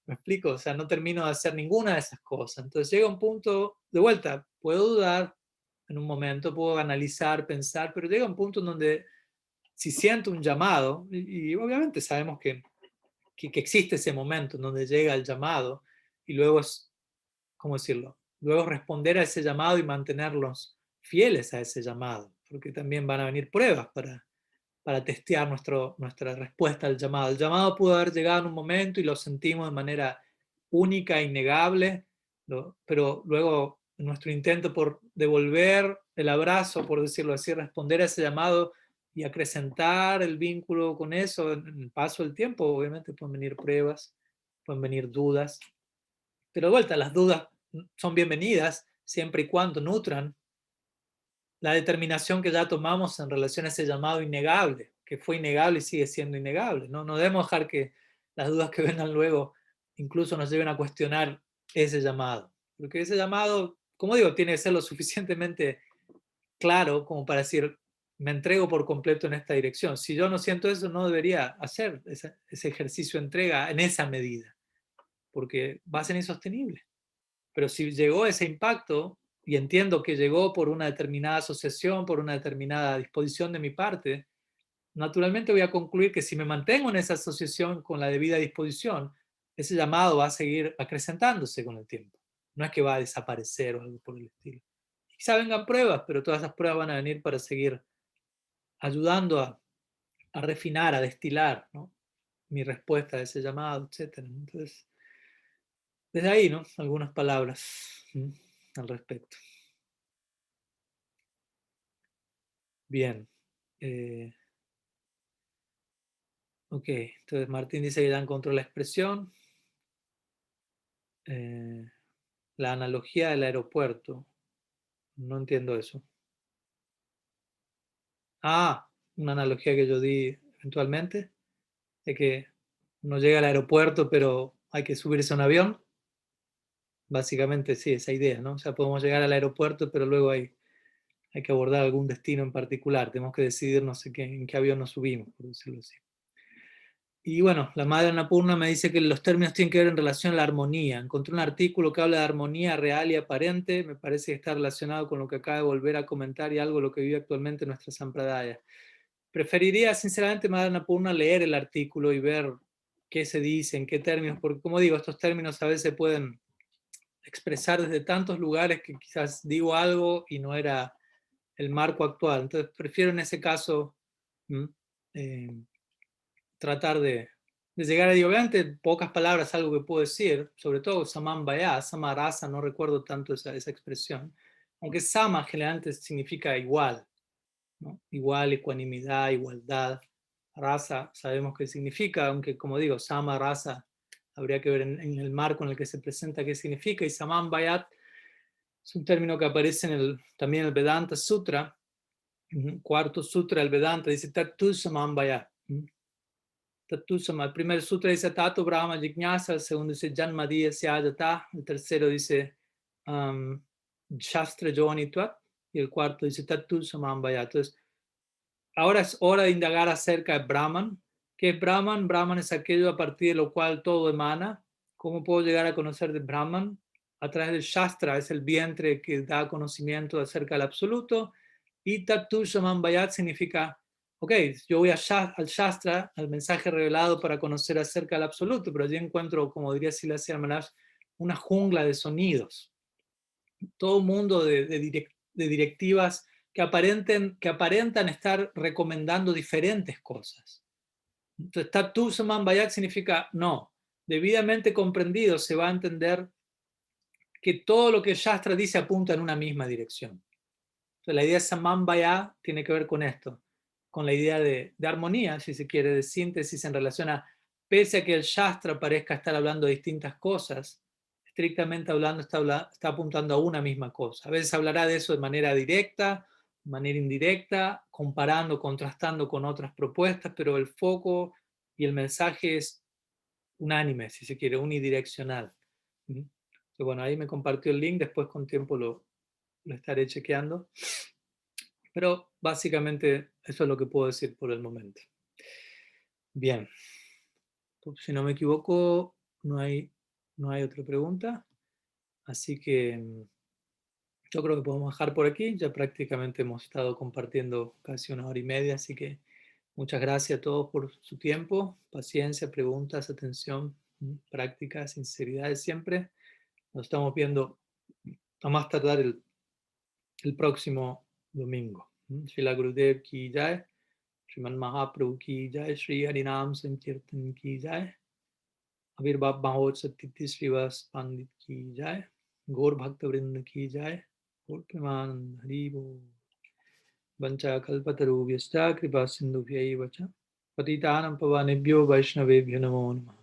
¿Me explico? O sea, no termino de hacer ninguna de esas cosas. Entonces llega un punto, de vuelta, puedo dudar en un momento, puedo analizar, pensar, pero llega un punto en donde si siento un llamado, y obviamente sabemos que existe ese momento en donde llega el llamado, y luego es, ¿cómo decirlo? Luego responder a ese llamado y mantenerlos fieles a ese llamado, porque también van a venir pruebas para testear nuestra respuesta al llamado. El llamado pudo haber llegado en un momento y lo sentimos de manera única, innegable, pero luego en nuestro intento por devolver el abrazo, por decirlo así, responder a ese llamado y acrecentar el vínculo con eso, en el paso del tiempo, obviamente pueden venir pruebas, pueden venir dudas, pero de vuelta, las dudas son bienvenidas siempre y cuando nutran la determinación que ya tomamos en relación a ese llamado innegable, que fue innegable y sigue siendo innegable. No debemos dejar que las dudas que vengan luego incluso nos lleven a cuestionar ese llamado. Porque ese llamado, como digo, tiene que ser lo suficientemente claro como para decir, me entrego por completo en esta dirección. Si yo no siento eso, no debería hacer ese ejercicio de entrega en esa medida, porque va a ser insostenible. Pero si llegó ese impacto, y entiendo que llegó por una determinada asociación, por una determinada disposición de mi parte, naturalmente voy a concluir que si me mantengo en esa asociación con la debida disposición, ese llamado va a seguir acrecentándose con el tiempo. No es que va a desaparecer o algo por el estilo. Quizá vengan pruebas, pero todas esas pruebas van a venir para seguir ayudando a refinar, a destilar, ¿no?, mi respuesta a ese llamado, etc. Entonces, desde ahí, ¿no?, algunas palabras al respecto. Bien. Ok, entonces Martín dice que ya encontró la expresión. Eh, la analogía del aeropuerto. No entiendo eso. Ah, una analogía que yo di eventualmente, de que uno llega al aeropuerto, pero hay que subirse a un avión. Básicamente, sí, esa idea, ¿no? O sea, podemos llegar al aeropuerto, pero luego hay que abordar algún destino en particular. Tenemos que decidir, no sé qué, en qué avión nos subimos, por decirlo así. Y bueno, la madre Annapurna me dice que los términos tienen que ver en relación a la armonía. Encontré un artículo que habla de armonía real y aparente. Me parece que está relacionado con lo que acaba de volver a comentar y algo de lo que vive actualmente nuestra Sampradaya. Preferiría, sinceramente, madre Annapurna, leer el artículo y ver qué se dice, en qué términos, porque como digo, estos términos a veces pueden expresar desde tantos lugares que quizás digo algo y no era el marco actual. Entonces prefiero en ese caso eh, tratar de llegar a obviamente pocas palabras, algo que puedo decir, sobre todo Samambaya, Samarasa, no recuerdo tanto esa expresión, aunque Sama generalmente significa igual, ¿no? Igual, ecuanimidad, igualdad. Rasa sabemos qué significa, aunque como digo, Sama, Rasa, habría que ver en el marco en el que se presenta qué significa, y Samambayat es un término que aparece también en el Vedanta Sutra, cuarto sutra del Vedanta, dice Tattu Samambaya. Tatusama. El primer sutra dice Tato Brahma Jignasa, el segundo dice Janmadiya Syajata, el tercero dice Shastra Jonitvat, y el cuarto dice Tatusama Ambaya. Entonces, ahora es hora de indagar acerca de Brahman. ¿Qué es Brahman? Brahman es aquello a partir de lo cual todo emana. ¿Cómo puedo llegar a conocer de Brahman? A través del Shastra, es el vientre que da conocimiento acerca del absoluto. Y Tatu Shamanbayat significa, ok, yo voy al Shastra, al mensaje revelado para conocer acerca del absoluto, pero allí encuentro, como diría Silasya Maharaj, una jungla de sonidos. Todo un mundo de directivas que aparentan estar recomendando diferentes cosas. Entonces, Tatu Shamanbayat significa, no, debidamente comprendido se va a entender que todo lo que el Shastra dice apunta en una misma dirección. Entonces, la idea de Samambhaya tiene que ver con esto, con la idea de armonía, si se quiere, de síntesis en relación a, pese a que el Shastra parezca estar hablando de distintas cosas, estrictamente hablando está apuntando a una misma cosa. A veces hablará de eso de manera directa, de manera indirecta, comparando, contrastando con otras propuestas, pero el foco y el mensaje es unánime, si se quiere, unidireccional. Entonces, bueno, ahí me compartió el link, después con tiempo lo estaré chequeando. Pero básicamente eso es lo que puedo decir por el momento. Bien, si no me equivoco, no hay otra pregunta. Así que yo creo que podemos dejar por aquí. Ya prácticamente hemos estado compartiendo casi 1 hora y media, así que muchas gracias a todos por su tiempo, paciencia, preguntas, atención, práctica, sinceridad de siempre. Nos estamos viendo a más tardar el próximo domingo. Srila Gurudev ki jai, Sriman Mahaprabhu ki jai, Shri Harinam Sankirtan ki jai, Avirbhav Mahotsav Tithi Srivas Pandit ki jai, Gaur Bhakta Vrinda ki jai, Gaur Premanand Hari Bol. Vancha Kalpatarubhyascha Kripa Sindhubhyaiva cha Patitanam Pavanebhyo Vaishnavebhyo Namo Namah.